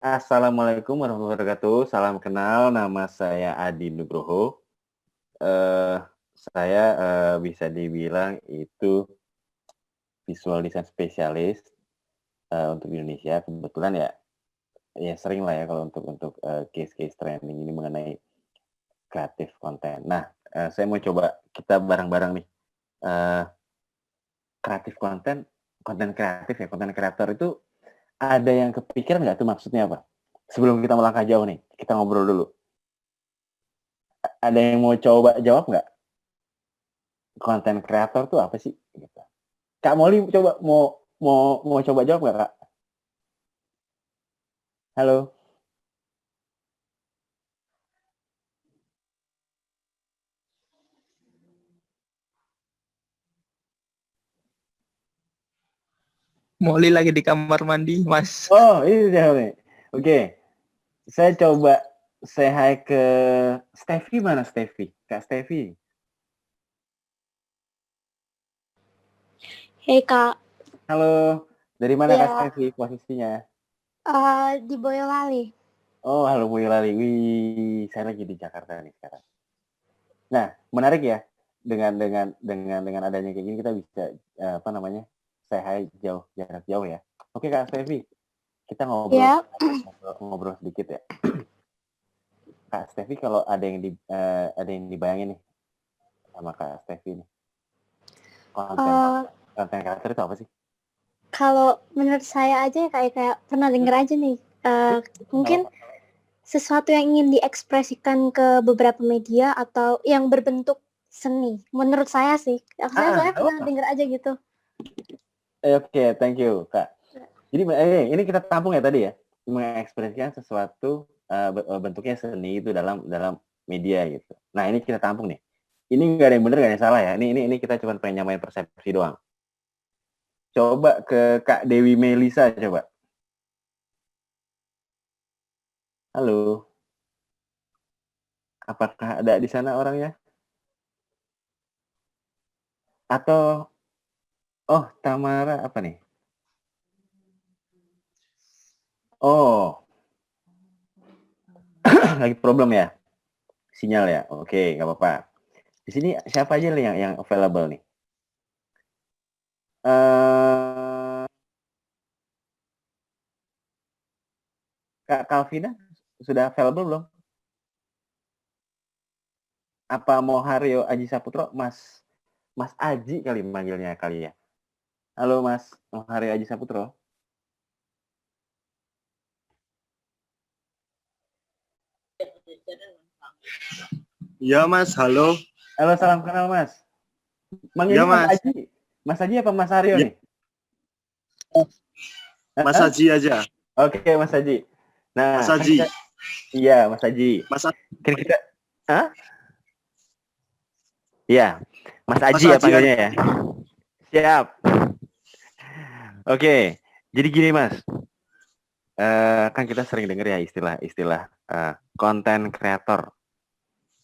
Assalamualaikum warahmatullahi wabarakatuh. Salam kenal, nama saya Adi Nugroho. Eee, saya, bisa dibilang itu visual design spesialis, untuk Indonesia. Kebetulan ya sering lah ya kalau untuk case-case training ini mengenai kreatif konten. Nah, saya mau coba kita bareng-bareng nih, eee, kreatif konten kreatif ya, konten kreator itu ada yang kepikiran nggak tuh maksudnya apa? Sebelum kita melangkah jauh nih, kita ngobrol dulu. Ada yang mau coba jawab nggak? Konten kreator tuh apa sih? Gitu. Kak Molly coba mau mau coba jawab nggak, Kak? Halo? Molly lagi di kamar mandi, Mas. Oh, ini dia nih. Oke, saya coba say hi ke Steffi mana Steffi? Kak Steffi. Hei Kak, Halo, dari mana Kak ya Steffi posisinya? di Boyolali. Oh, halo Boyolali. Wih, saya lagi di Jakarta nih sekarang. Nah, menarik ya. Dengan adanya kayak gini kita bisa apa namanya? Say hi jarak jauh ya. Oke Kak Steffi, kita ngobrol Ya, ngobrol, ngobrol sedikit ya. Kak Steffi kalau ada yang dibayangin nih sama Kak Steffi nih, konten eh, konten kreator itu apa sih? kalau menurut saya aja ya kayak pernah denger aja nih, Nggak mungkin apa-apa. sesuatu yang ingin diekspresikan ke beberapa media atau yang berbentuk seni. Menurut saya sih, saya Nggak pernah apa-apa. denger aja gitu. Oke, thank you Kak. Jadi ini kita tampung ya tadi ya, mengekspresikan sesuatu bentuknya seni itu dalam dalam media gitu. Nah ini kita tampung nih. Ini nggak ada yang benar nggak ada yang salah ya. Ini kita cuma pengen nyamain persepsi doang. Coba ke Kak Dewi Melisa coba. Halo, apakah ada di sana orangnya? Atau oh Tamara apa nih? Oh, lagi problem ya? Sinyal ya? Oke, nggak apa-apa. Di sini siapa aja nih yang available nih? Eh, Kak Kalvina sudah available belum? Apa mau Haryo Aji Saputro? Mas Aji kali manggilnya kali ya. Halo Mas Haryo Aji Saputro. Iya Mas, halo. Halo, salam kenal Mas. Iya Manggilnya Mas Mas. Aji. Mas Aji apa Mas Haryo Ya, nih? Mas Hah? Haji aja. Oke Mas Aji. Mas Nah, kan kita Haji. iya Mas Aji. Mas Haji, Kan kita Hah? Iya, Mas Mas Aji ya Haji panggilnya aja. ya. Siap. Oke. Jadi gini Mas, kan kita sering dengar ya istilah-istilah konten kreator.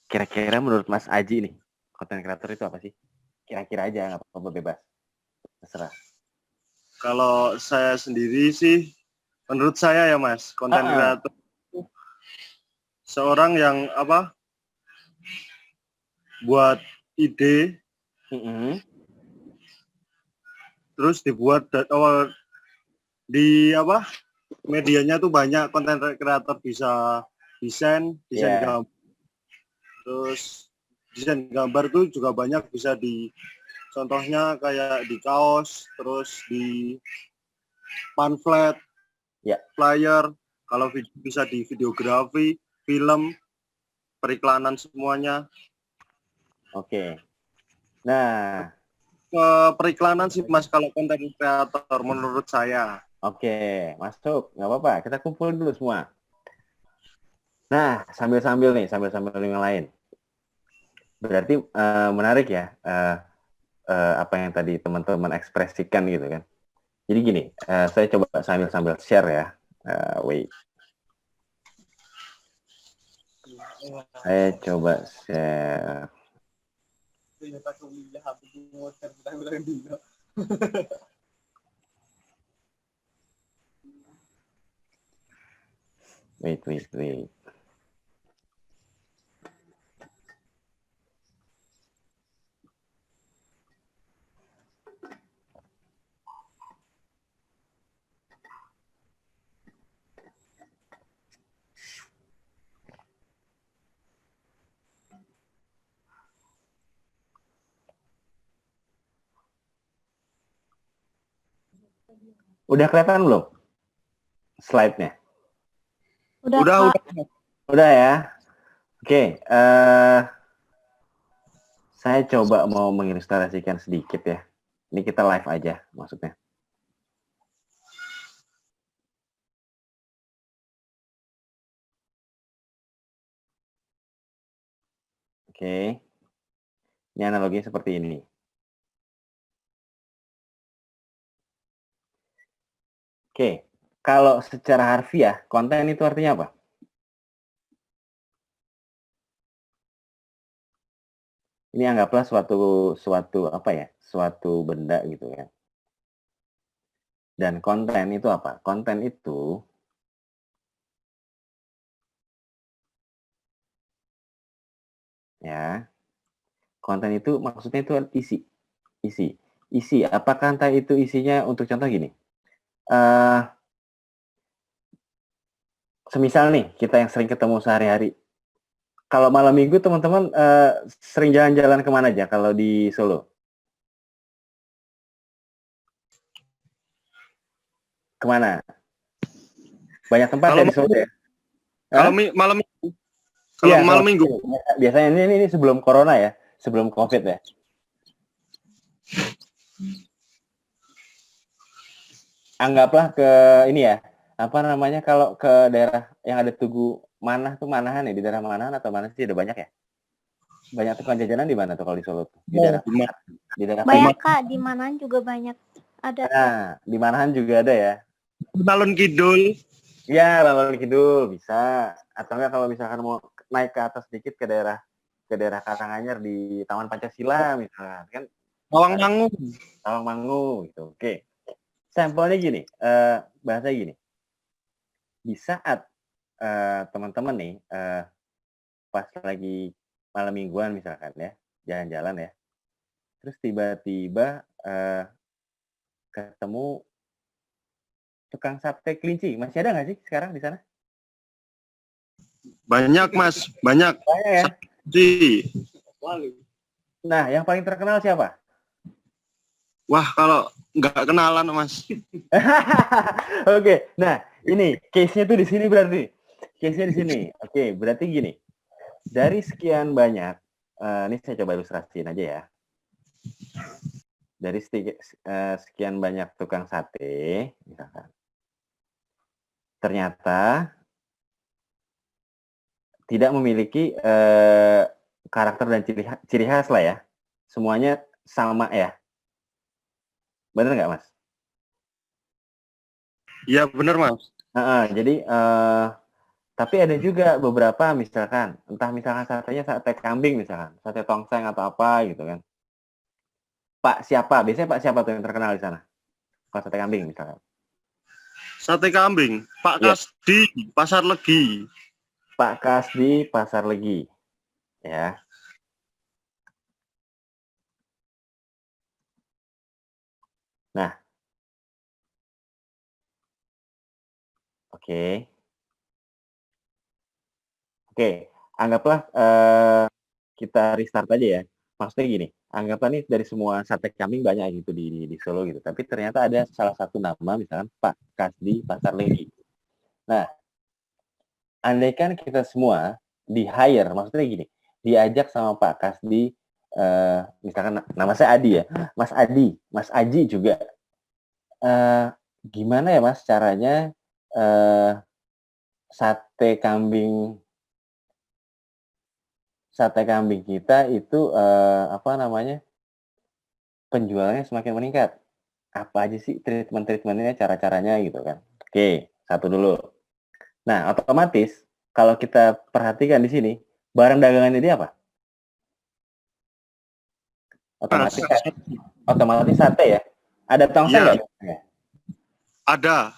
Kira-kira menurut Mas Aji nih, konten kreator itu apa sih? Kira-kira aja, nggak apa-apa bebas. Terserah. Kalau saya sendiri sih, menurut saya ya Mas, konten Ah, kreator itu seorang yang buat ide, terus dibuat di medianya tuh banyak konten kreator bisa desain ya, gambar, terus desain gambar tuh juga banyak bisa di contohnya kayak di kaos, terus di pamflet, ya, flyer, kalau bisa di videografi, film, periklanan semuanya. oke. Nah, Ke periklanan sih Mas kalau konten kreator menurut saya. oke, masuk, nggak apa-apa. Kita kumpulin dulu semua. Nah, sambil-sambil yang lain. Berarti menarik ya, apa yang tadi teman-teman ekspresikan gitu kan. Jadi gini, saya coba sambil-sambil share ya. Wait, saya coba share. Wait. Udah kelihatan belum slide-nya? Udah, Udah, Kak. udah. Udah ya. Oke, saya coba mau mengilustrasikan sedikit ya. Ini kita live aja maksudnya. Oke. Ini analoginya seperti ini. Oke, kalau secara harfiah, konten itu artinya apa? Ini anggaplah suatu apa ya? Suatu benda gitu ya. Dan konten itu apa? Konten itu ya. Konten itu maksudnya itu isi. Apakah entah itu isinya untuk contoh gini? Semisal nih kita yang sering ketemu sehari-hari. Kalau malam minggu teman-teman sering jalan-jalan kemana aja kalau di Solo? Kemana? Banyak tempat Kalau ya di Solo ya? Kalau Hah? malam minggu. Kalau Iya, malam minggu. Biasanya ini sebelum corona ya, sebelum COVID ya. Anggaplah ke ini ya, apa namanya kalau ke daerah yang ada Tugu Manah tuh Manahan ya, di daerah Manahan atau mana sih ada banyak ya? Banyak tukang jajanan di mana tuh kalau di Solo tuh? Di daerah di daerah Banyak, Kak. Di mana juga banyak. Ada. Nah, di Manahan juga ada ya. Alun Kidul. Iya, Balon Kidul bisa. Atau enggak kalau misalkan mau naik ke atas sedikit ke daerah Karanganyar di Taman Pancasila misalkan kan Tawangmangu. Tawangmangu gitu. Oke. Sampelnya gini, bahasa gini. Di saat teman-teman nih pas lagi malam mingguan misalkan ya, jalan-jalan ya. Terus tiba-tiba ketemu tukang sate kelinci. Masih ada nggak sih sekarang di sana? Banyak, Mas. Banyak. Banyak ya. Nah, yang paling terkenal siapa? Wah, kalau nggak kenalan, Mas. Oke, nah ini case-nya tuh di sini berarti. Case-nya di sini. Oke, berarti gini. Dari sekian banyak, ini saya coba ilustrasiin aja ya. Dari sekian banyak tukang sate, misalkan. Ternyata tidak memiliki karakter dan ciri khas lah ya. Semuanya sama ya. Bener nggak, Mas? Iya, bener, Mas. Jadi tapi ada juga beberapa misalkan, entah misalkan satenya sate kambing misalkan, sate tongseng atau apa gitu kan. Pak siapa? Biasanya Pak siapa tuh yang terkenal di sana? Kalau sate kambing misalkan. Sate kambing. Pak Iya. Kasdi, Pasar Legi. Pak Kasdi, Pasar Legi. Ya. Nah. Oke. Oke, anggaplah kita restart aja ya. Maksudnya gini, anggaplah nih dari semua sate kambing banyak gitu di Solo gitu. Tapi ternyata ada salah satu nama misalkan Pak Kasdi Pasar Legi. Nah, andaikan kita semua di-hire, maksudnya gini, diajak sama Pak Kasdi, misalkan nama saya Adi ya, Mas Aji juga, gimana ya Mas caranya sate kambing kita itu apa namanya, penjualannya semakin meningkat. Apa aja sih treatment-treatmentnya, cara-caranya gitu kan. Oke, satu dulu. Nah, otomatis kalau kita perhatikan di sini, barang dagangannya dia apa? Otomatis sate ya. Ada tongseng nggak? Ada.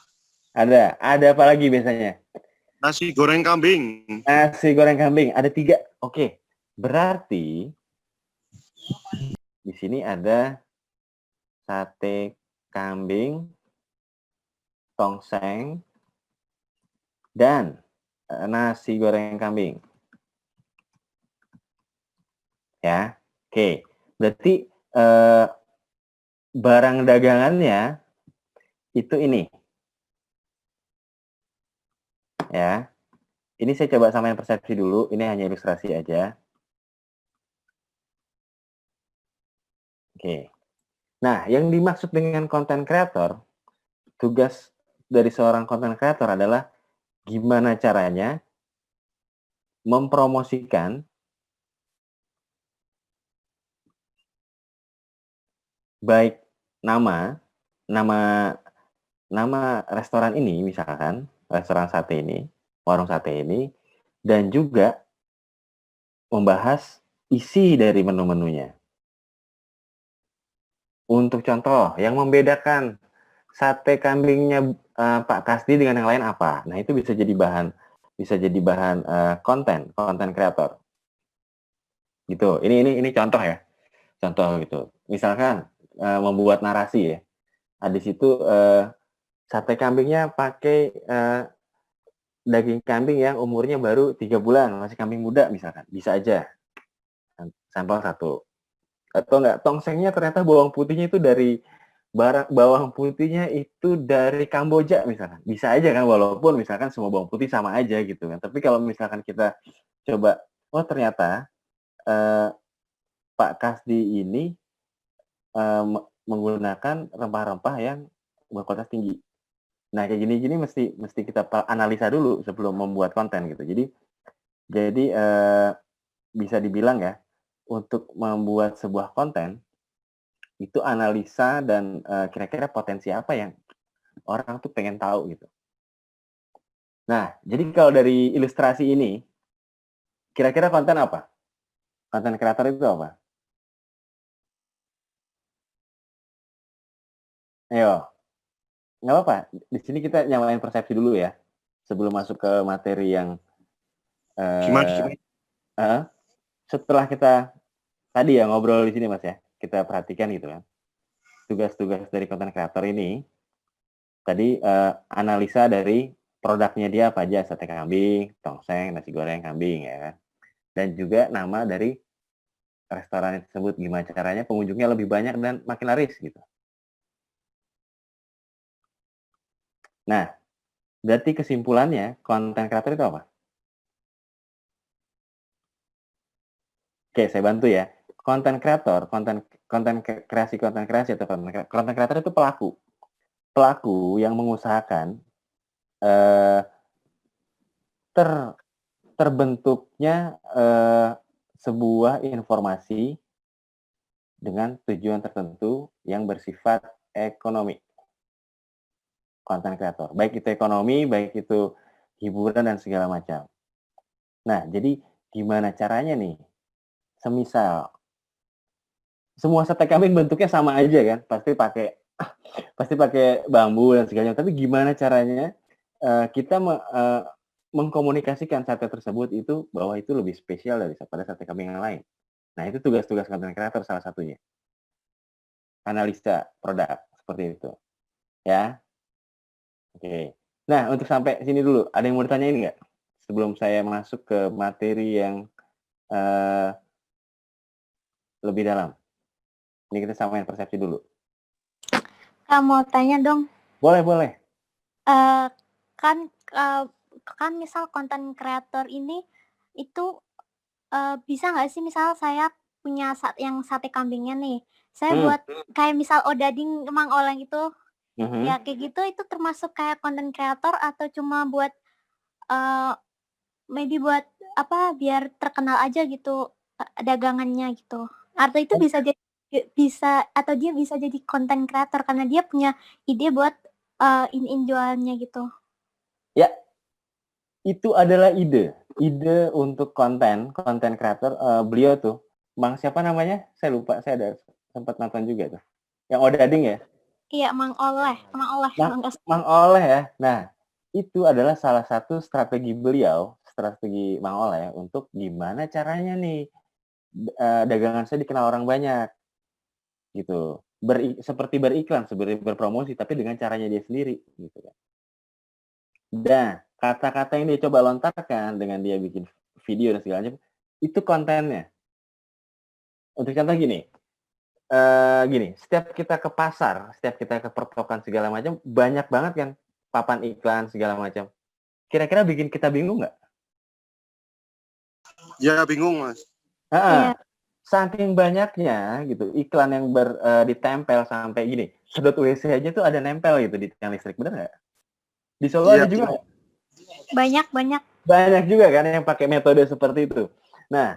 Ada apa lagi biasanya? Nasi goreng kambing. Nasi goreng kambing ada 3. Oke. Berarti di sini ada sate kambing, tongseng, dan nasi goreng kambing. Ya. Oke. Berarti barang dagangannya itu ini. Ya. Ini saya coba samain persepsi dulu. Ini hanya ilustrasi aja. Oke. Nah, yang dimaksud dengan content creator, tugas dari seorang content creator adalah gimana caranya mempromosikan baik nama restoran ini, misalkan restoran sate ini, warung sate ini, dan juga membahas isi dari menu-menunya. Untuk contoh, yang membedakan sate kambingnya Pak Kasdi dengan yang lain apa? Nah, itu bisa jadi bahan konten kreator. Gitu. Ini contoh ya. Contoh gitu. Misalkan membuat narasi ya. Nah, di situ sate kambingnya pakai daging kambing yang umurnya baru 3 bulan, masih kambing muda misalkan. Bisa aja. Sampel 1. Atau enggak, tongsengnya ternyata bawang putihnya itu dari bawang putihnya itu dari Kamboja misalkan. Bisa aja kan, walaupun misalkan semua bawang putih sama aja gitu kan. Tapi kalau misalkan kita coba, oh ternyata Pak Kasdi ini menggunakan rempah-rempah yang berkualitas tinggi. Nah, kayak gini-gini mesti kita analisa dulu sebelum membuat konten gitu. Jadi bisa dibilang ya, untuk membuat sebuah konten itu analisa dan kira-kira potensi apa yang orang tuh pengen tahu gitu. Nah, jadi kalau dari ilustrasi ini, kira-kira konten apa? Konten kreator itu apa? Ayo, nggak apa-apa. Di sini kita nyamain persepsi dulu ya, sebelum masuk ke materi yang Gimana? setelah kita tadi ya ngobrol di sini Mas ya, kita perhatikan gitu kan. Tugas-tugas dari konten kreator ini, tadi analisa dari produknya dia apa aja, sate kambing, tongseng, nasi goreng kambing ya kan. Dan juga nama dari restoran tersebut, gimana caranya pengunjungnya lebih banyak dan makin laris gitu. Nah, berarti kesimpulannya konten kreator itu apa? Oke, saya bantu ya. Konten kreator, konten kreasi atau konten kreator itu pelaku yang mengusahakan terbentuknya sebuah informasi dengan tujuan tertentu yang bersifat ekonomi. Konten kreator, baik itu ekonomi, baik itu hiburan dan segala macam. Nah, jadi gimana caranya nih? Semisal semua sate kambing bentuknya sama aja kan, pasti pakai bambu dan segalanya. Tapi gimana caranya kita mengkomunikasikan sate tersebut itu bahwa itu lebih spesial daripada sate kambing yang lain. Nah, itu tugas-tugas konten kreator salah satunya. Analisa produk seperti itu. Ya. Oke. Nah, untuk sampai sini dulu, ada yang mau ditanyain nggak? Sebelum saya masuk ke materi yang lebih dalam. Ini kita samain persepsi dulu. Mau tanya dong. Boleh. Kan misal konten kreator ini itu bisa nggak sih misal saya punya yang sate kambingnya nih, saya buat kayak misal odading Mang Oleng itu, ya kayak gitu itu termasuk kayak konten kreator atau cuma buat maybe buat apa biar terkenal aja gitu dagangannya gitu, atau itu atau dia bisa jadi konten kreator karena dia punya ide buat in jualannya gitu. Ya, itu adalah ide untuk konten kreator. Beliau tuh Mang siapa namanya? Saya lupa, saya ada sempat nonton juga tuh. Yang odading ya? Iya, Mang Oleh. Mang Oleh ya. Nah, itu adalah salah satu strategi beliau, strategi Mang Oleh untuk gimana caranya nih dagangan saya dikenal orang banyak gitu. Seperti beriklan, seperti berpromosi, tapi dengan caranya dia sendiri gitu kan. Dan kata-kata yang dia coba lontarkan dengan dia bikin video dan segala macam, itu kontennya. Untuk contoh gini, setiap kita ke pasar, setiap kita ke pertokoan segala macam, banyak banget kan papan iklan segala macam. Kira-kira bikin kita bingung nggak? Ya bingung Mas. Iya. Saking banyaknya gitu iklan yang ditempel sampai gini, sedot WC aja tuh ada nempel gitu di tiang listrik, bener nggak? Di Solo Iya, ada juga nggak? Banyak. Banyak juga kan yang pakai metode seperti itu. Nah,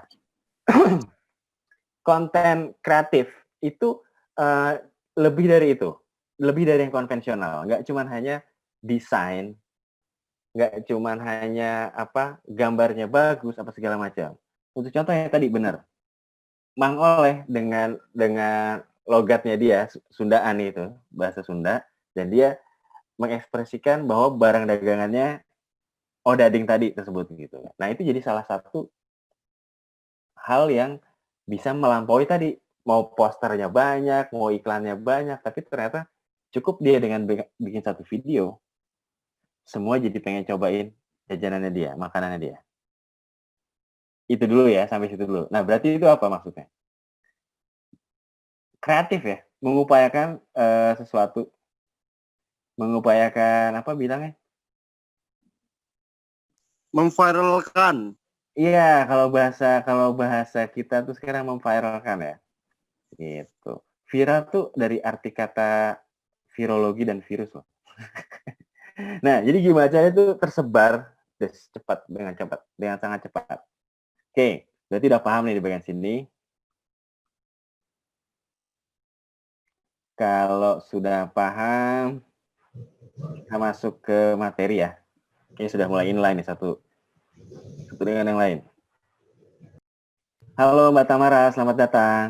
konten kreatif itu lebih dari itu, lebih dari yang konvensional. Nggak cuma hanya desain, nggak cuma hanya gambarnya bagus apa segala macam. Untuk contoh yang tadi benar, Mang Oleh dengan logatnya dia Sundaan itu bahasa Sunda, dan dia mengekspresikan bahwa barang dagangannya odading tadi tersebut gitu. Nah itu jadi salah satu hal yang bisa melampaui tadi, mau posternya banyak, mau iklannya banyak, tapi ternyata cukup dia dengan bikin satu video, semua jadi pengen cobain jajanannya dia, makanannya dia. Itu dulu ya, sampai situ dulu. Nah berarti itu apa maksudnya? Kreatif ya, mengupayakan sesuatu, mengupayakan apa bilangnya? Memviralkan. Iya, kalau bahasa kita tuh sekarang memviralkan ya. Gitu. Viral tuh dari arti kata virologi dan virus loh. Nah, jadi gimana caranya itu tersebar dengan sangat cepat. Oke, berarti udah paham nih di bagian sini. Kalau sudah paham, kita masuk ke materi ya. Kayaknya sudah mulai inline nih satu dengan yang lain. Halo Mbak Tamara, selamat datang.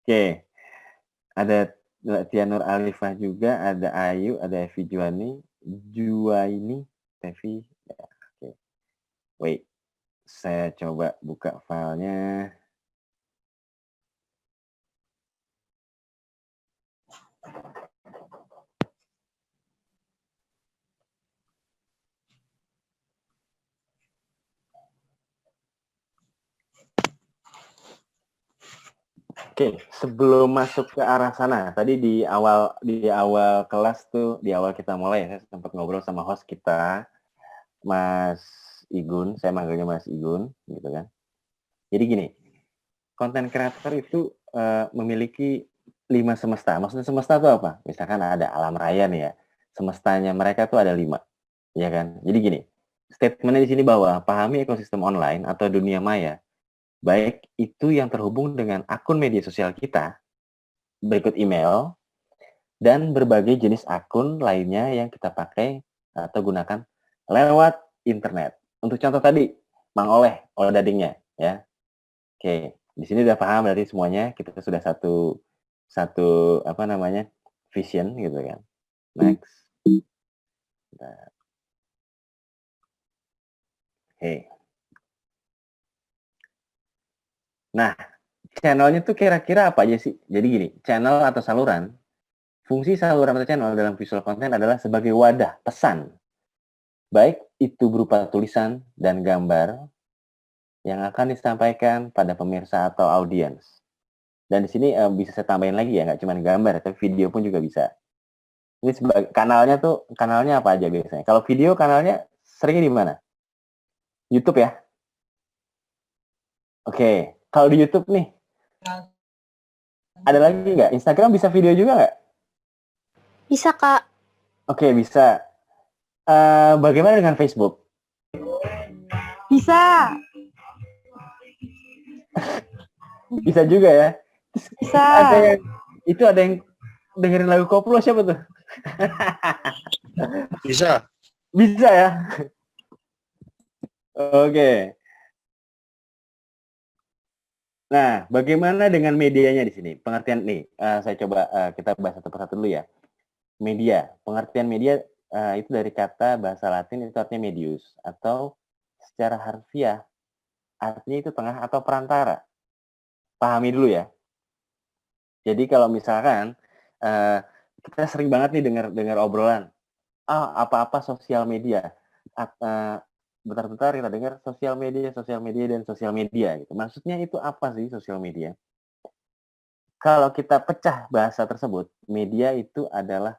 Oke, ada Tianur Alifah juga, ada Ayu, ada Evi Juwaini, Evi. Ya, oke. Wait, saya coba buka filenya. Oke, sebelum masuk ke arah sana, tadi di awal kelas tuh, di awal kita mulai, saya sempat ngobrol sama host kita, Mas Igun, saya manggilnya Mas Igun, gitu kan. Jadi gini, konten kreator itu memiliki 5 semesta. Maksudnya semesta itu apa? Misalkan ada alam raya nih ya, semestanya mereka tuh ada 5, ya kan? Jadi gini, statementnya di sini bahwa pahami ekosistem online atau dunia maya, baik itu yang terhubung dengan akun media sosial kita, berikut email, dan berbagai jenis akun lainnya yang kita pakai atau gunakan lewat internet. Untuk contoh tadi, Mang Oleh, odadingnya, ya. Oke, di sini udah paham berarti semuanya, kita sudah satu vision gitu kan. Next. Oke. Nah, channelnya tuh kira-kira apa aja sih? Jadi gini, channel atau saluran, fungsi saluran atau channel dalam visual content adalah sebagai wadah pesan, baik itu berupa tulisan dan gambar yang akan disampaikan pada pemirsa atau audiens. Dan di sini bisa saya tambahin lagi ya, nggak cuma gambar, tapi video pun juga bisa. Ini sebagai kanalnya apa aja biasanya? Kalau video kanalnya seringnya di mana? YouTube ya? Oke, kalau di YouTube nih, ada lagi nggak? Instagram bisa video juga nggak? Bisa, Kak. Oke, bisa. Bagaimana dengan Facebook? Bisa. Bisa juga ya? Bisa. Ada yang dengerin lagu koplo siapa tuh? Bisa. Bisa ya? Oke. Nah, bagaimana dengan medianya di sini? Pengertian nih, saya coba kita bahas satu persatu dulu ya. Media, pengertian media itu dari kata bahasa Latin itu artinya medius atau secara harfiah artinya itu tengah atau perantara. Pahami dulu ya. Jadi kalau misalkan kita sering banget nih dengar obrolan, apa-apa sosial media. Bentar-bentar kita dengar sosial media dan sosial media gitu. Maksudnya itu apa sih sosial media? Kalau kita pecah bahasa tersebut, media itu adalah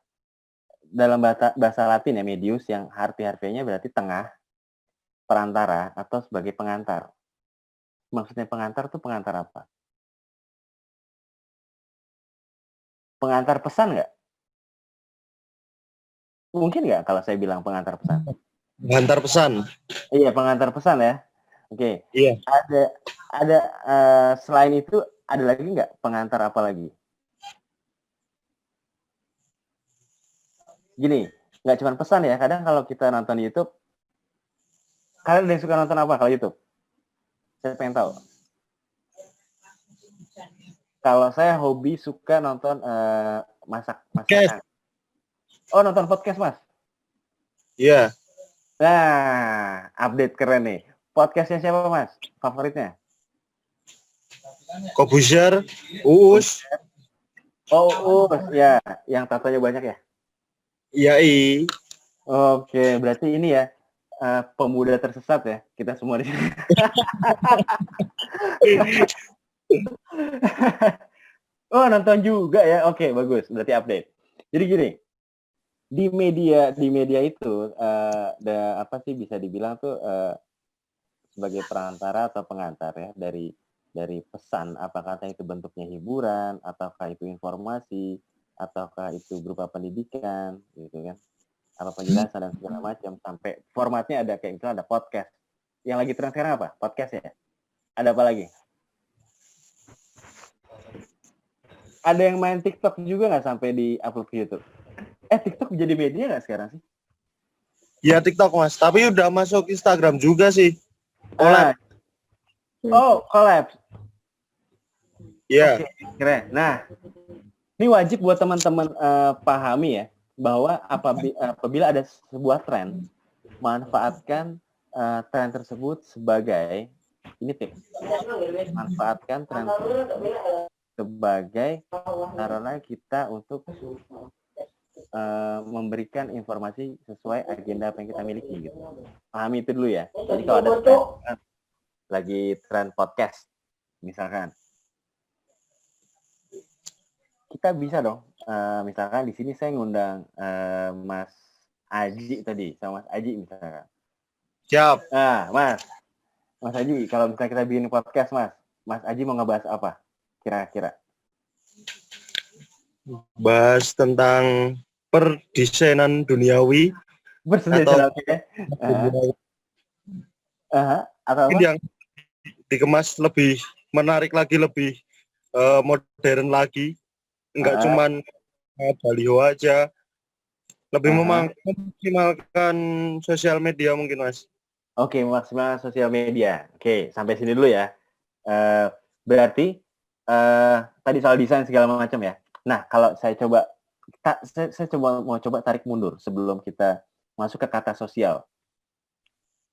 dalam bahasa Latin ya medius yang harfiahnya berarti tengah, perantara atau sebagai pengantar. Maksudnya pengantar tuh pengantar apa? Pengantar pesan nggak? Mungkin nggak kalau saya bilang pengantar pesan? Pengantar pesan. Iya, pengantar pesan ya. Oke. Iya. Ada selain itu ada lagi nggak pengantar apa lagi? Gini, nggak cuma pesan ya. Kadang kalau kita nonton YouTube, kalian ada yang suka nonton apa kalau YouTube? Saya pengen tahu. Kalau saya hobi suka nonton masakan. Oh, nonton podcast, Mas? Iya. Nah, update keren nih. Podcastnya siapa, Mas? Favoritnya? Kobuser, Uus. Oh, ya, yang tatonya banyak ya? Iya. Oke, berarti ini ya pemuda tersesat ya kita semua di sini. Oh, nonton juga ya. Oke, bagus. Berarti update. Jadi gini, di media itu apa sih bisa dibilang tuh sebagai perantara atau pengantar ya dari pesan, apakah itu bentuknya hiburan, ataukah itu informasi, ataukah itu berupa pendidikan, gitu kan, atau penjelasan dan segala macam, sampai formatnya ada kayak itu ada podcast. Yang lagi tren sekarang apa? Podcast ya? Ada apa lagi? Ada yang main TikTok juga nggak sampai di upload ke YouTube? TikTok jadi media nggak sekarang sih? Ya TikTok Mas, tapi udah masuk Instagram juga sih. Collab. Collab. Iya. Oke, keren. Nah, ini wajib buat teman-teman pahami ya bahwa apabila ada sebuah tren, manfaatkan tren tersebut sebagai ini tips. Manfaatkan tren tersebut sebagai sarana kita untuk memberikan informasi sesuai agenda apa yang kita miliki gitu. Pahami itu dulu ya. Jadi kalau ada tren, lagi tren podcast misalkan, kita bisa dong misalkan di sini saya ngundang Mas Aji tadi sama Mas Aji misalkan. Siap. Nah, Mas Aji, kalau misalnya kita bikin podcast, Mas Aji mau ngebahas apa kira-kira? Bahas tentang perdesainan duniawi. Atau apa? Yang dikemas lebih menarik lagi, lebih modern lagi. Enggak cuman baliho aja. Lebih memaksimalkan sosial media mungkin, Mas. Oke, maksimal sosial media. Oke, sampai sini dulu ya. Berarti tadi soal desain segala macam ya. Nah, kalau saya coba mau coba tarik mundur sebelum kita masuk ke kata sosial.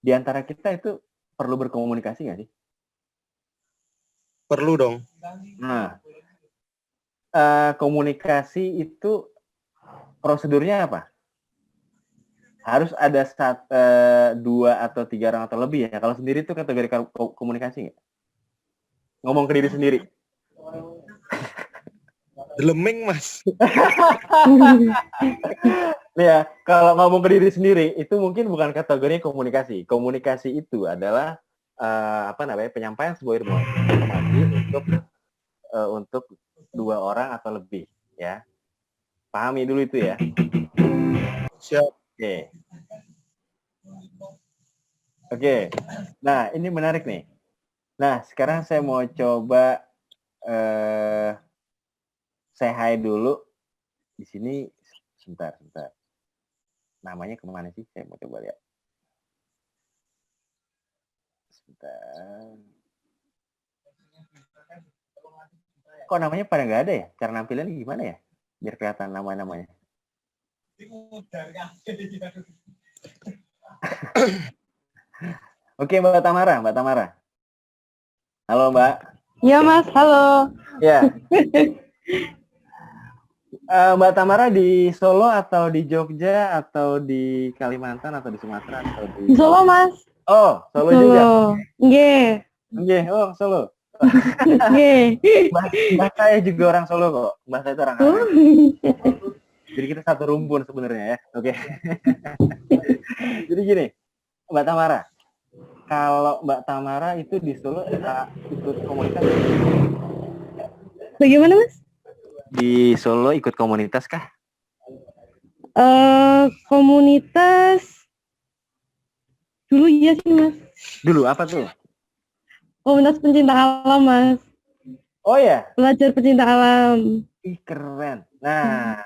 Di antara kita itu perlu berkomunikasi nggak sih? Perlu dong. Nah, komunikasi itu prosedurnya apa? Harus ada 2 atau 3 orang atau lebih ya. Kalau sendiri itu kategori komunikasi nggak? Ngomong ke diri sendiri. Deleming, Mas. Ya, kalau ngomong ke diri sendiri itu mungkin bukan kategori komunikasi. Komunikasi itu adalah penyampaian sebuah informasi untuk 2 orang atau lebih ya. Pahami dulu itu ya. Siap. Oke. Nah, ini menarik nih. Nah, sekarang saya mau coba say hi dulu. Di sini sebentar. Namanya kemana sih? Saya mau coba lihat. Sebentar. Kok namanya pada nggak ada ya? Cara nampilnya gimana ya? Biar kelihatan nama-namanya. Oke, Mbak Tamara. Halo, Mbak. Ya Mas, halo. Ya. Mbak Tamara di Solo atau di Jogja atau di Kalimantan atau di Sumatera atau Di Solo Mas. Oh, Solo juga. Nggih. Nggih, oh Solo. Nggih. Mbak saya juga orang Solo kok. Mbak saya itu orang Karawang. Jadi kita satu rumpun sebenarnya ya. Oke. Jadi gini, Mbak Tamara. Kalau Mbak Tamara itu di Solo ikut komunitas? Bagaimana Mas? Di Solo ikut komunitas kah? Komunitas dulu iya sih Mas. Dulu apa tuh? Komunitas pencinta alam Mas. Oh ya? Belajar pencinta alam. Ih, keren. Nah,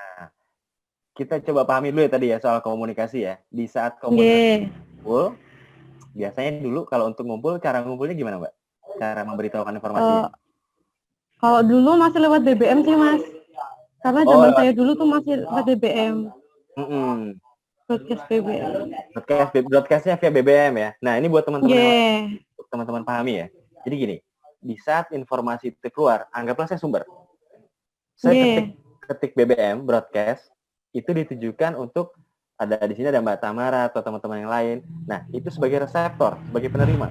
kita coba pahami dulu ya tadi ya soal komunikasi ya. Di saat komunikasi ngumpul, biasanya dulu kalau untuk ngumpul, cara ngumpulnya gimana Mbak? Cara memberitahukan informasi ya? Kalau dulu masih lewat BBM sih Mas. Karena zaman saya dulu tuh masih lewat BBM. Broadcast BBM. Broadcastnya via BBM ya. Nah, ini buat teman-teman pahami ya. Jadi gini, di saat informasi itu keluar, anggaplah saya sumber. Saya ketik BBM broadcast itu ditujukan untuk ada di sini ada Mbak Tamara atau teman-teman yang lain. Nah, itu sebagai reseptor, sebagai penerima.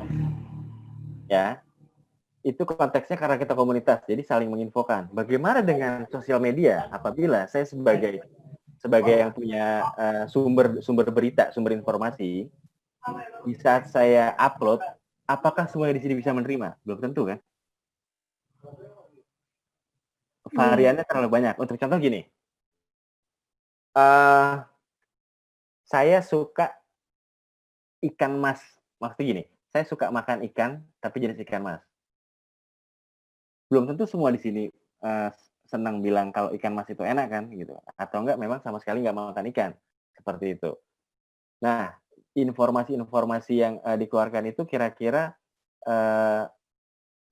Ya. Itu konteksnya karena kita komunitas, jadi saling menginfokan. Bagaimana dengan sosial media apabila saya sebagai yang punya sumber berita, sumber informasi, di saat saya upload, apakah semua di sini bisa menerima? Belum tentu kan? Variannya terlalu banyak. Untuk contoh gini, saya suka ikan mas. Maksudnya gini, saya suka makan ikan, tapi jenis ikan mas. Belum tentu semua di sini senang bilang kalau ikan mas itu enak kan gitu, atau enggak memang sama sekali nggak mau makan ikan seperti itu. Nah, informasi-informasi yang dikeluarkan itu kira-kira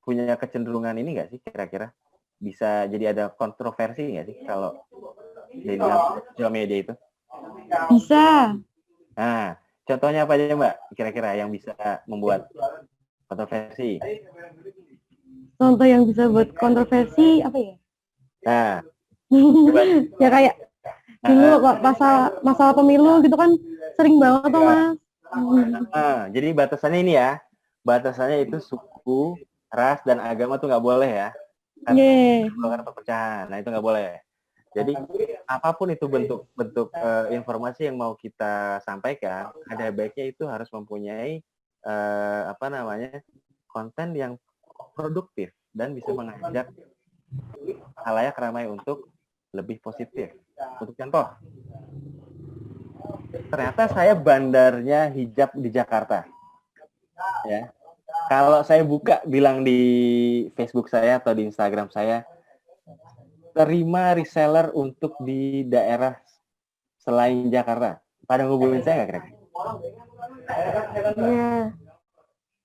punya kecenderungan ini nggak sih kira-kira bisa jadi ada kontroversi nggak sih kalau di sosial media itu? Bisa. Nah, contohnya apa aja Mbak kira-kira yang bisa membuat kontroversi? Contoh yang bisa buat kontroversi apa ya? Nah, ya kayak dulu kok masalah pemilu gitu kan sering banget tuh Mas. Jadi batasannya ini ya, batasannya itu suku, ras dan agama tuh nggak boleh ya. Karena perpecahan, nah itu nggak boleh. Jadi apapun itu bentuk informasi yang mau kita sampaikan, ada baiknya itu harus mempunyai konten yang produktif dan bisa mengajak khalayak ramai untuk lebih positif. Untuk contoh, ternyata saya bandarnya hijab di Jakarta. Ya. Kalau saya buka bilang di Facebook saya atau di Instagram saya, terima reseller untuk di daerah selain Jakarta. Pada hubungin saya nggak kira-kira?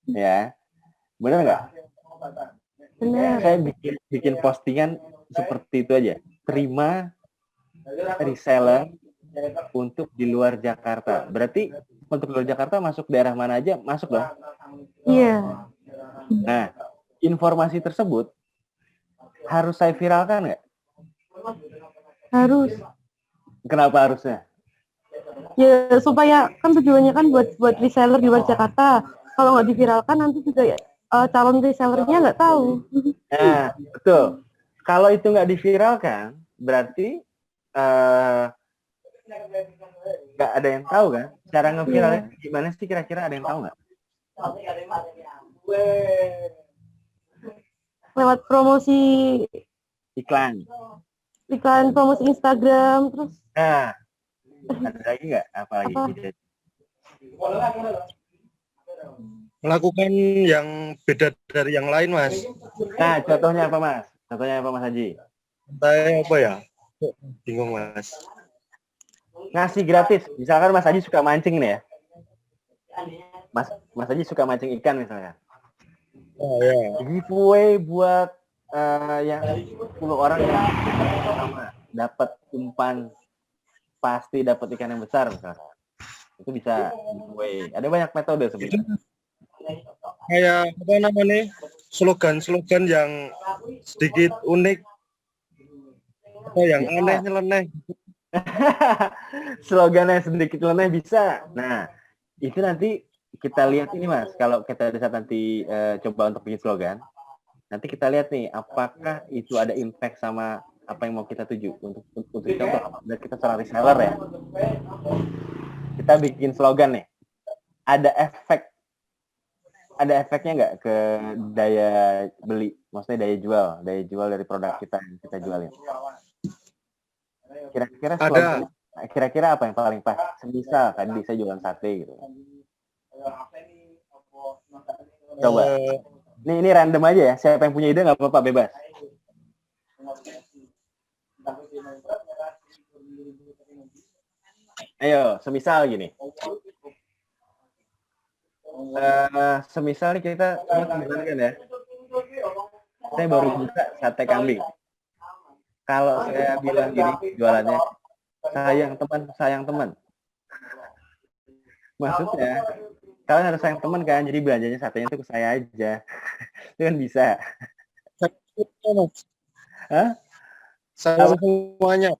Ya. Benar nggak? Saya bikin postingan seperti itu aja. Terima reseller untuk di luar Jakarta. Berarti untuk luar Jakarta masuk daerah mana aja masuk dong? Iya. Nah, informasi tersebut harus saya viralkan nggak? Harus. Kenapa harusnya? Ya supaya kan tujuannya kan buat reseller di luar Jakarta. Kalau nggak diviralkan nanti juga calon resellernya nggak tahu. Nah, betul. Kalau itu nggak diviralkan, berarti nggak ada yang tahu kan? Cara ngeviralnya gimana sih kira-kira ada yang tahu nggak? Lewat promosi iklan promosi Instagram terus. Nah, ada lagi nggak? Apalagi? Melakukan yang beda dari yang lain, Mas. Nah, contohnya apa, Mas? Contohnya apa, Mas Haji? Saya apa ya? Bingung, Mas. Ngasih gratis. Misalkan Mas Haji suka mancing nih ya. Mas Haji suka mancing ikan misalnya. Oh ya. Giveaway buat yang 10 orang yang sama dapat umpan pasti dapat ikan yang besar misalkan. Itu bisa giveaway. Ada banyak metode sebenarnya. Kayak apa namanya, slogan-slogan yang sedikit unik atau yang Bisa. aneh nyeleneh. Slogannya sedikit leneh bisa. Nah, itu nanti kita lihat ini Mas. Kalau kita ada saat nanti coba untuk bikin slogan, nanti kita lihat nih apakah itu ada impact sama apa yang mau kita tuju untuk contoh. Dan kita seorang reseller ya. Kita bikin slogan nih. Ada efeknya nggak ke daya beli, maksudnya daya jual dari produk kita yang kita jualin. Kira-kira slogan, kira-kira apa yang paling pas? Semisal tadi saya jualan sate gitu. Coba. Ini random aja ya. Siapa yang punya ide nggak apa-apa, bebas. Ayo, semisal gini. Semisal nih kita semua kebetulan kan ya. Saya baru buka sate kambing. Kalau saya bilang gini jualannya, sayang teman. Maksudnya, kalian harus sayang teman kan, jadi belanjanya satenya itu ke saya aja. Itu kan bisa. Hah? Sayang semuanya.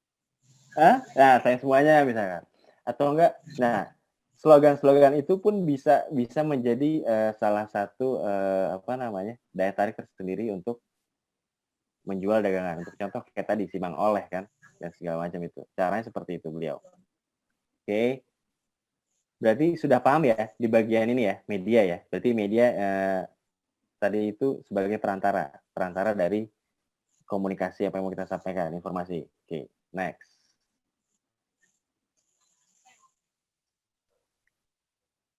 Hah? Nah, sayang semuanya misalkan. Atau enggak, nah, slogan-slogan itu pun bisa menjadi salah satu daya tarik tersendiri untuk menjual dagangan. Untuk contoh kayak tadi si Bang Oleh kan dan segala macam itu. Caranya seperti itu beliau. Oke. Berarti sudah paham ya di bagian ini ya, media ya. Berarti media tadi itu sebagai perantara dari komunikasi apa yang mau kita sampaikan, informasi. Oke, next.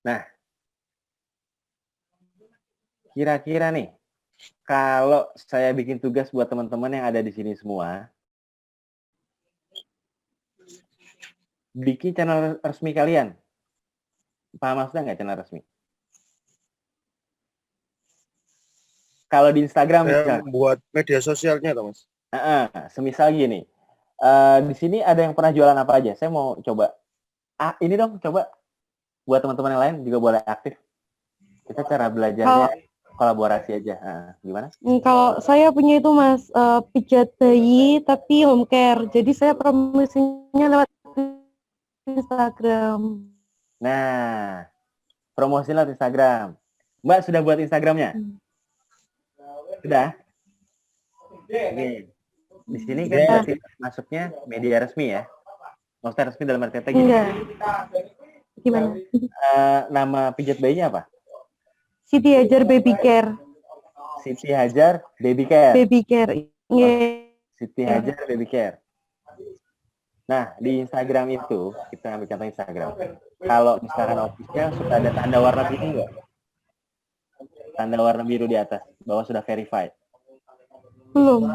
Nah, kira-kira nih, kalau saya bikin tugas buat teman-teman yang ada di sini semua, bikin channel resmi kalian. Paham maksudnya nggak channel resmi? Kalau di Instagram misalnya. Buat media sosialnya, Mas. Semisal gini, di sini ada yang pernah jualan apa aja? Saya mau coba. Ini dong, coba buat teman-teman yang lain juga boleh aktif. Kita cara belajarnya kolaborasi aja. Gimana? Kalau saya punya itu Mas, pijat bayi tapi home care. Jadi saya promosinya lewat Instagram. Nah, promosi lewat Instagram. Mbak sudah buat Instagramnya? Sudah? Oke. Di sini kan berarti masuknya media resmi ya? Maksudnya resmi dalam arti kata gini. Enggak. Gimana? Nama pijat bayinya apa? Siti Hajar Baby Care. Siti Hajar Baby Care. Baby Care. Siti Hajar Baby Care. Nah, di Instagram itu, kita ambil contoh Instagram. Kalau misalkan official, suka ada tanda warna biru nggak? Tanda warna biru di atas, bahwa sudah verified. Belum.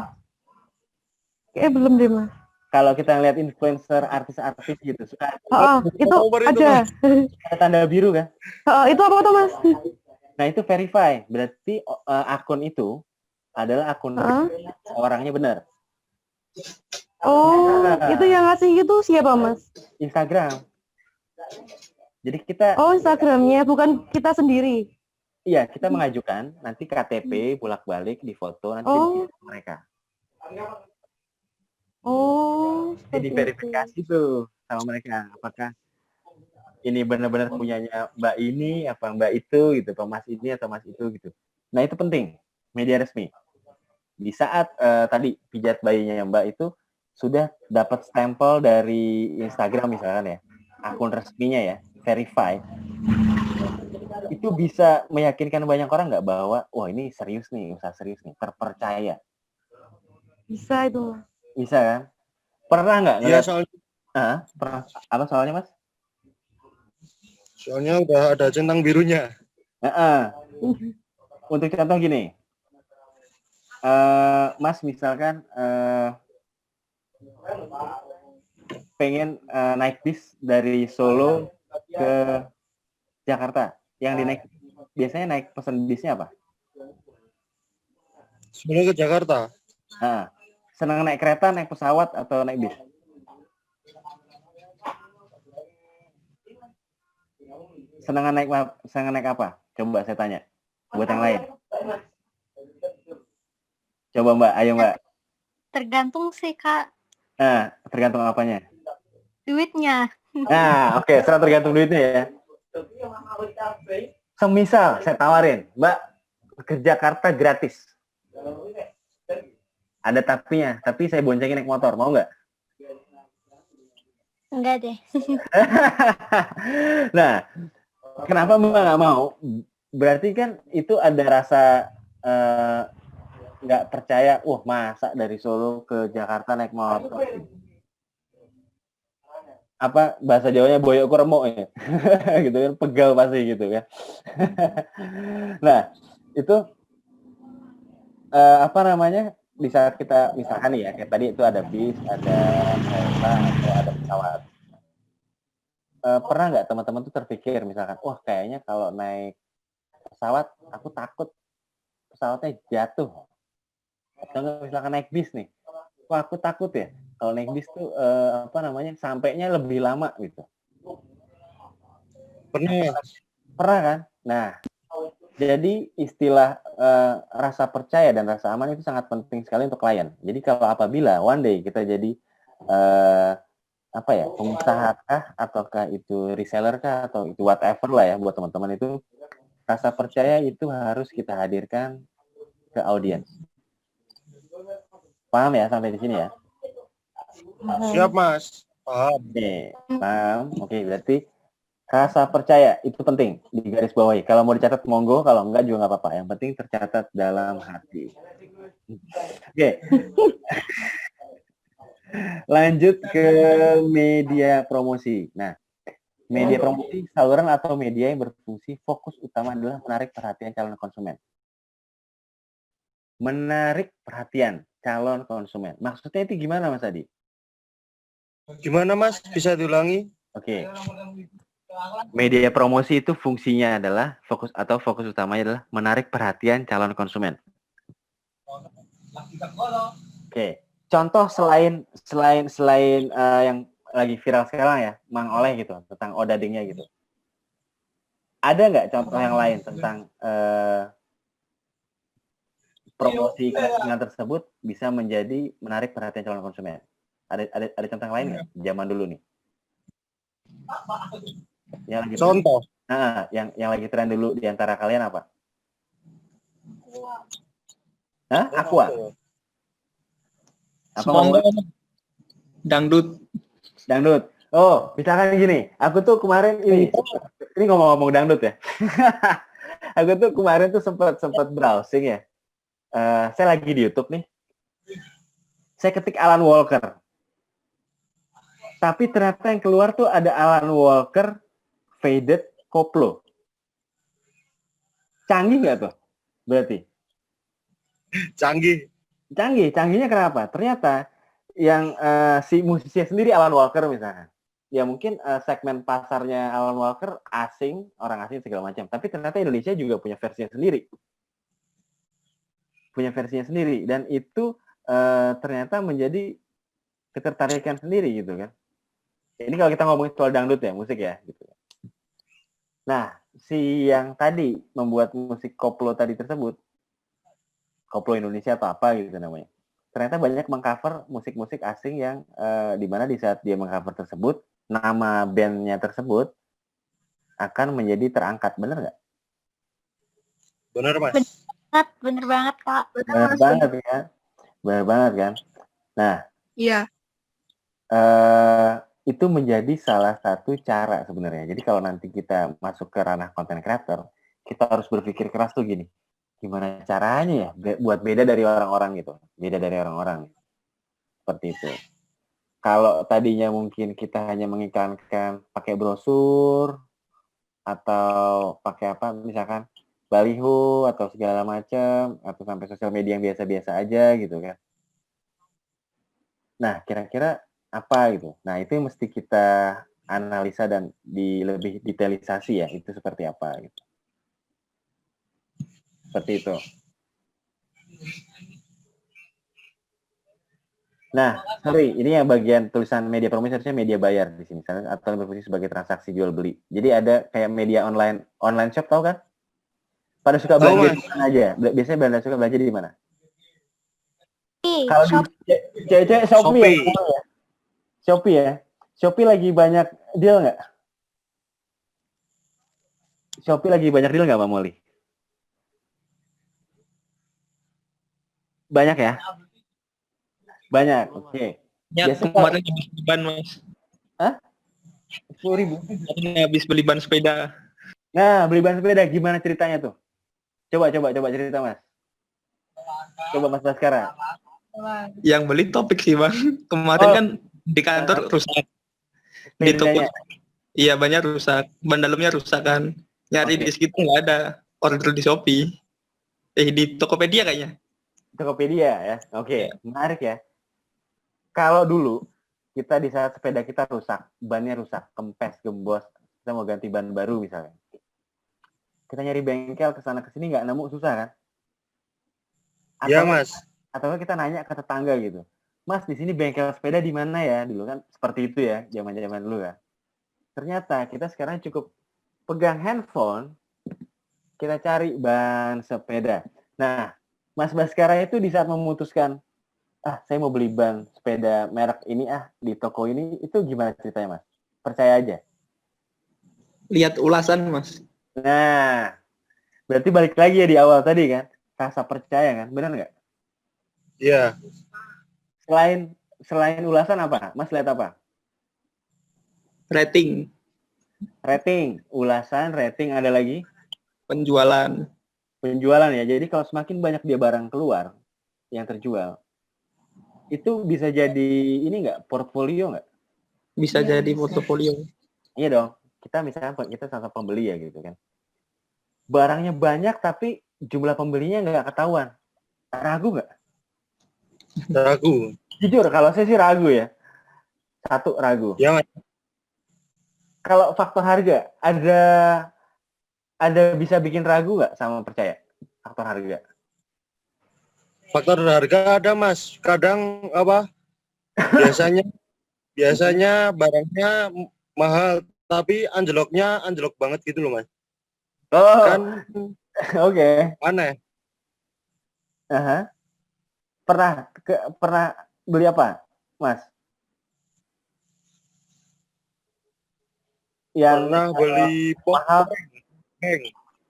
Belum deh, Mas. Kalau kita lihat influencer, artis-artis gitu, suka itu ada. Ada tanda biru kan? Itu apa tuh, Mas? Nah, itu verify. Berarti akun itu adalah akun orangnya benar. Oh, itu yang ngasih itu siapa, Mas? Instagram. Jadi kita... Oh, Instagramnya, bukan kita sendiri. Iya, kita mengajukan, nanti KTP bolak-balik di foto, nanti mereka. Jadi verifikasi tuh sama mereka. Apakah ini benar-benar punyanya Mbak ini, apa Mbak itu, gitu. Atau Mas ini, atau Mas itu, gitu. Nah, itu penting. Media resmi. Di saat tadi pijat bayinya Mbak itu, sudah dapat stempel dari Instagram misalkan ya, akun resminya ya, verify, itu bisa meyakinkan banyak orang nggak bahwa wah ini serius nih, usaha serius nih, terpercaya. Bisa itu. Bisa kan? Pernah nggak? Iya, soalnya. Pernah. Apa soalnya Mas? Soalnya udah ada centang birunya. Untuk contoh gini, Mas misalkan pengen naik bis dari Solo ke Jakarta, yang dinaik biasanya naik pesan bisnya apa? Sebelum ke Jakarta. Nah, senang naik kereta, naik pesawat, atau naik bis? Senang naik apa? Coba saya tanya. Buat yang lain. Coba Mbak, ayo Mbak. Tergantung sih Kak, Nah, tergantung apanya? duitnya. Nah, oke, serah tergantung duitnya ya. Semisal saya tawarin, Mbak, ke Jakarta gratis. Ada tapinya, tapi saya boncengin naik motor, mau nggak? Enggak deh. Nah, kenapa Mbak nggak mau? Berarti kan itu ada rasa nggak percaya, wah masa dari Solo ke Jakarta naik motor. Apa bahasa Jawanya boyokku remuk ya. Gitu kan, pegal pasti gitu kan. Nah, itu apa namanya? Di saat kita misalkan nih ya, kayak tadi itu ada bis, ada kereta, atau ada pesawat. Pernah nggak teman-teman tuh terpikir misalkan, wah kayaknya kalau naik pesawat aku takut pesawatnya jatuh. Atau nggak misalkan naik bis nih, wah aku takut ya kalau naik bis tuh apa namanya sampainya lebih lama gitu. Pernah kan? Nah, jadi istilah rasa percaya dan rasa aman itu sangat penting sekali untuk klien. Jadi kalau apabila one day kita jadi apa ya, pengusaha kah, ataukah itu reseller kah, atau itu whatever lah ya buat teman-teman itu, rasa percaya itu harus kita hadirkan ke audiens. Paham ya sampai di sini ya? Siap Mas, paham. Oke, paham. Oke, berarti rasa percaya itu penting di garis bawahi. Kalau mau dicatat monggo, kalau enggak juga nggak apa-apa. Yang penting tercatat dalam hati. Oke. Lanjut ke media promosi. Nah, media promosi saluran atau media yang berfungsi fokus utama adalah menarik perhatian calon konsumen. Menarik perhatian calon konsumen. Maksudnya itu gimana Mas Adi? Gimana Mas? Bisa diulangi? Oke. Media promosi itu fungsinya adalah fokus utamanya adalah menarik perhatian calon konsumen. Oke. Contoh selain yang lagi viral sekarang ya, Mang Oleh gitu, tentang odadingnya gitu. Ada nggak contoh yang lain tentang promosi kepentingan tersebut bisa menjadi menarik perhatian calon konsumen? Ada contoh yang lain nggak? Zaman dulu nih. Yang lagi Contoh. Nah, yang lagi tren dulu di antara kalian apa? Hah? Aqua. Apa ngomong? Dangdut. Dangdut. Oh, misalkan gini, aku tuh kemarin ini ngomong-ngomong dangdut ya. Aku tuh kemarin tuh sempat browsing ya. Saya lagi di YouTube nih. Saya ketik Alan Walker. Tapi ternyata yang keluar tuh ada Alan Walker Faded Koplo. Canggih nggak tuh? Berarti? Canggihnya kenapa? Ternyata yang si musisi sendiri Alan Walker misalkan, ya mungkin segmen pasarnya Alan Walker orang asing segala macam, tapi ternyata Indonesia juga punya versinya sendiri, dan itu ternyata menjadi ketertarikan sendiri gitu kan. Ini kalau kita ngomongin soal dangdut ya, musik ya gitu. Nah, si yang tadi membuat musik koplo tadi tersebut, koplo Indonesia atau apa gitu namanya, ternyata banyak mengcover musik-musik asing yang dimana di saat dia mengcover tersebut, nama bandnya tersebut akan menjadi terangkat. Bener nggak? Bener Mas. Bener banget Kak. Bener banget kan? Nah, Iya. itu menjadi salah satu cara sebenarnya. Jadi kalau nanti kita masuk ke ranah content creator, kita harus berpikir keras tuh gini, gimana caranya ya buat beda dari orang-orang gitu, seperti itu. Kalau tadinya mungkin kita hanya mengiklankan pakai brosur atau pakai apa, misalkan baliho atau segala macam, atau sampai sosial media yang biasa-biasa aja gitu kan. Nah, kira-kira apa gitu. Nah, itu yang mesti kita analisa dan lebih detailisasi ya, itu seperti apa gitu. Seperti itu. Nah, sorry, ini yang bagian tulisan media promosi harusnya media bayar di sini, atau berfungsi sebagai transaksi jual beli. Jadi ada kayak media online shop, tahu kan? Pada suka Tahu, belanja Mas. di mana aja? Biasanya pada suka belanja di mana? Ih, Kalau shop di cewek Shopee ya, Shopee. ngomong ya. Shopee ya. Shopee lagi banyak deal nggak? Shopee lagi banyak deal nggak, Mbak Molly? Banyak ya? Banyak, oke. Ya, Biasanya kemarin habis beli ban, Mas. Hah? 10.000. Kemarin habis beli ban sepeda. Nah, beli ban sepeda gimana ceritanya tuh? Coba cerita, Mas. Coba Mas Baskara. Yang beli topik sih, Bang. Kemarin Oh, kan di kantor rusak. Di toko, sepedanya. iya banyak rusak. Ban dalamnya rusak kan. Nyari Oke. di situ nggak ada. Order di Shopee. Di Tokopedia kayaknya. Tokopedia ya. Oke, menarik ya. Kalau dulu kita di saat sepeda kita rusak, bannya rusak, kempes, gembos, kita mau ganti ban baru misalnya. Kita nyari bengkel ke sana ke sini nggak nemu, susah kan? Iya, Atau Mas. atau kita nanya ke tetangga gitu. Mas, di sini bengkel sepeda di mana ya? Dulu kan seperti itu ya, zaman-zaman dulu kan. Ternyata kita sekarang cukup pegang handphone, kita cari ban sepeda. Nah, Mas Baskara itu di saat memutuskan, saya mau beli ban sepeda merek ini di toko ini, itu gimana ceritanya, Mas? Percaya aja. Lihat ulasan, Mas. Nah, berarti balik lagi ya di awal tadi kan, rasa percaya kan, benar nggak? Iya. Selain ulasan apa? Mas lihat apa? Rating, Rating, ulasan, rating, ada lagi penjualan. penjualan ya. Jadi kalau semakin banyak dia barang keluar yang terjual, itu bisa jadi ini nggak, portfolio nggak? Bisa jadi portofolio. Iya dong. Kita misalnya kita sama pembeli ya gitu kan. Barangnya banyak tapi jumlah pembelinya nggak ketahuan. Ragu nggak? Ragu. Jujur, kalau saya sih ragu ya. Satu, ragu. Ya, Mas. Kalau faktor harga, ada bisa bikin ragu nggak sama percaya? Faktor harga. Faktor harga ada, Mas. Kadang biasanya barangnya mahal tapi anjlok banget gitu loh, Mas. Oh, Kan oke. aneh. Aha. Pernah beli apa, Mas? Yang Pernah beli mahal. bank.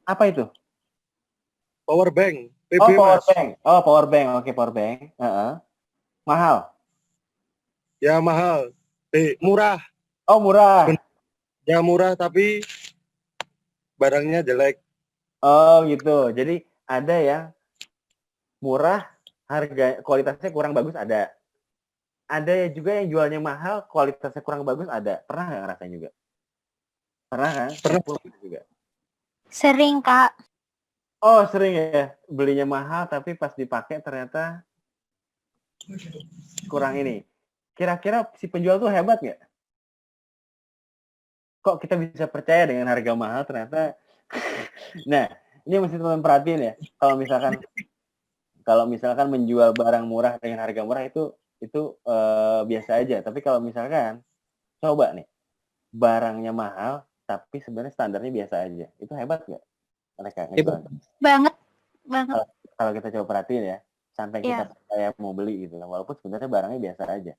Apa itu? Power bank. PB, Oh, power Mas. bank. Oh, power bank. Oke, power bank. Mahal. Ya mahal. Murah. Oh, murah. Ya murah tapi barangnya jelek. Oh, gitu. Jadi ada yang murah, harga kualitasnya kurang bagus ada. Ada juga yang jualnya mahal, kualitasnya kurang bagus ada. Pernah nggak ngerasain juga? Pernah kan? Pernah. Juga. sering, Kak. Oh, sering ya. Belinya mahal tapi pas dipakai ternyata kurang ini. Kira-kira si penjual tuh hebat nggak? Kok kita bisa percaya dengan harga mahal ternyata? Nah, ini mesti teman perhatiin ya. Kalau misalkan menjual barang murah dengan harga murah itu biasa aja. Tapi kalau misalkan coba nih barangnya mahal tapi sebenarnya standarnya biasa aja, itu hebat nggak mereka ngejual? Banget. Kalau kita coba perhatiin ya, sampai kita Iya. percaya mau beli gitu, walaupun sebenarnya barangnya biasa aja.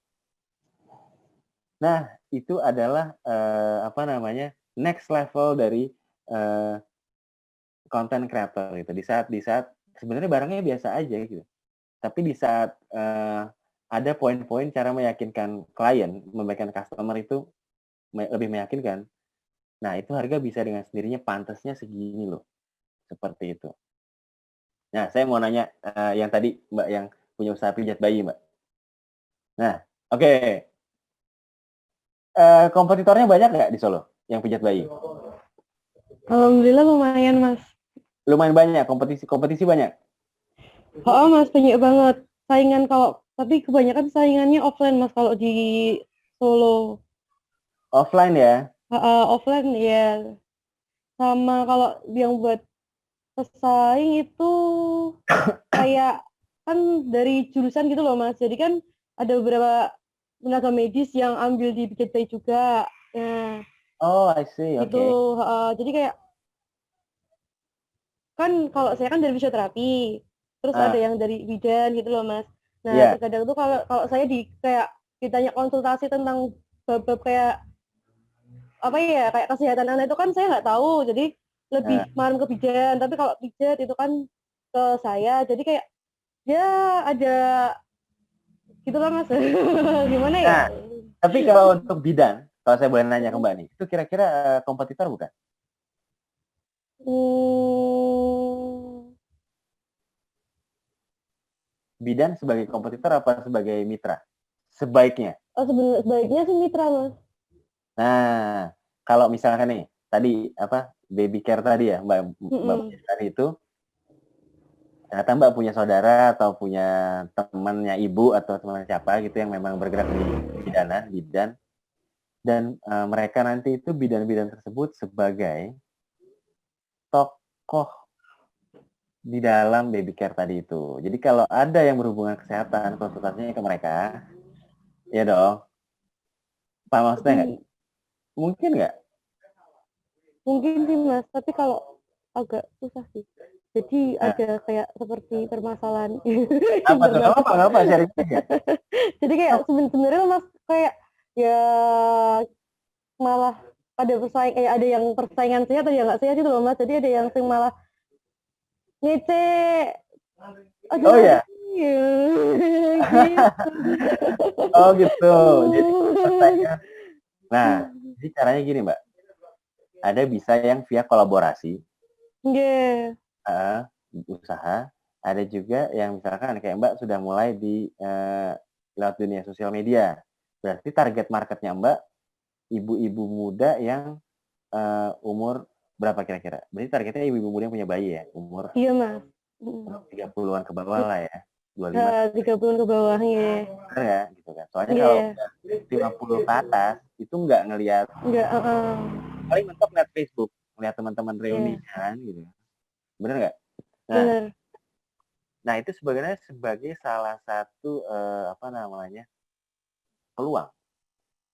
Nah, itu adalah next level dari content creator gitu. Di saat sebenarnya barangnya biasa aja gitu. Tapi di saat ada poin-poin cara meyakinkan klien, meyakinkan customer itu lebih meyakinkan. Nah, itu harga bisa dengan sendirinya pantasnya segini loh. Seperti itu. Nah, saya mau nanya yang tadi Mbak yang punya usaha pijat bayi, Mbak. Nah, oke. Kompetitornya banyak nggak di Solo yang pijat bayi? Alhamdulillah lumayan, Mas. Lumayan banyak, kompetisi banyak. Oh, Mas, banyak banget. Tapi kebanyakan saingannya offline, Mas, kalau di Solo. Offline ya? Offline ya. Sama kalau yang buat pesaing itu kayak kan dari jurusan gitu loh, Mas. Jadi kan ada beberapa tenaga medis yang ambil di Bijak Bayi juga. Nah, Oh, I see. gitu. Oke. Jadi kayak kan kalau saya kan dari fisioterapi, terus ada Ah, yang dari bidan gitu loh Mas. Nah iya. terkadang tuh kalau kalau saya kayak ditanya konsultasi tentang bab-bab kayak apa ya kayak kesehatan anak itu kan saya nggak tahu, jadi lebih Nah, marah ke bidan. Tapi kalau pijat itu kan ke saya, jadi kayak ya ada gitulah Mas. Gimana ya? nah, tapi kalau untuk bidan, kalau saya boleh nanya ke Mbak nih, itu kira-kira kompetitor bukan? Hmm, Bidan sebagai kompetitor apa sebagai mitra? Sebaiknya. oh sebaiknya sih mitra Mas. Nah, kalau misalkan nih, tadi apa baby care tadi ya, Mbak Mbak Mm-mm. tadi itu ternyata Mbak punya saudara atau punya temannya ibu atau teman siapa gitu yang memang bergerak di bidan dan mereka nanti itu bidan-bidan tersebut sebagai tokoh di dalam baby care tadi itu. Jadi kalau ada yang berhubungan kesehatan, konsultasinya ke mereka, ya dong. Pak maksudnya nggak? Jadi Mungkin nggak? mungkin sih Mas, tapi kalau agak susah sih. Jadi Nah, ada kayak seperti permasalahan apa tuh? internal. Nggak apa sharing aja. Jadi kayak sebenarnya Mas kayak ya malah ada persaing kayak ada yang persaingan sehat ada yang nggak sehat gitu loh Mas. Jadi ada yang sing malah ngece aja Oh lagi ya, gitu. oh gitu. Jadi persaingan. Nah, jadi caranya gini Mbak. Ada bisa yang via kolaborasi, Nggih. uh, usaha. Ada juga yang misalkan kayak Mbak sudah mulai di lewat dunia sosial media. Berarti target marketnya Mbak ibu-ibu muda yang umur berapa kira-kira? Berarti targetnya ibu-ibu muda yang punya bayi ya, umur Iya Mas. 30-an ke bawah lah ya, 25 30 ke bawah ya. bener ya, gitu kan. Soalnya kalau Nggih. udah 50 ke atas, itu nggak ngelihat, Enggak, paling mentok ngeliat Facebook, ngeliat teman-teman Iya, reunian gitu. Bener nggak? Nah, bener. nah itu sebenarnya sebagai salah satu apa namanya peluang.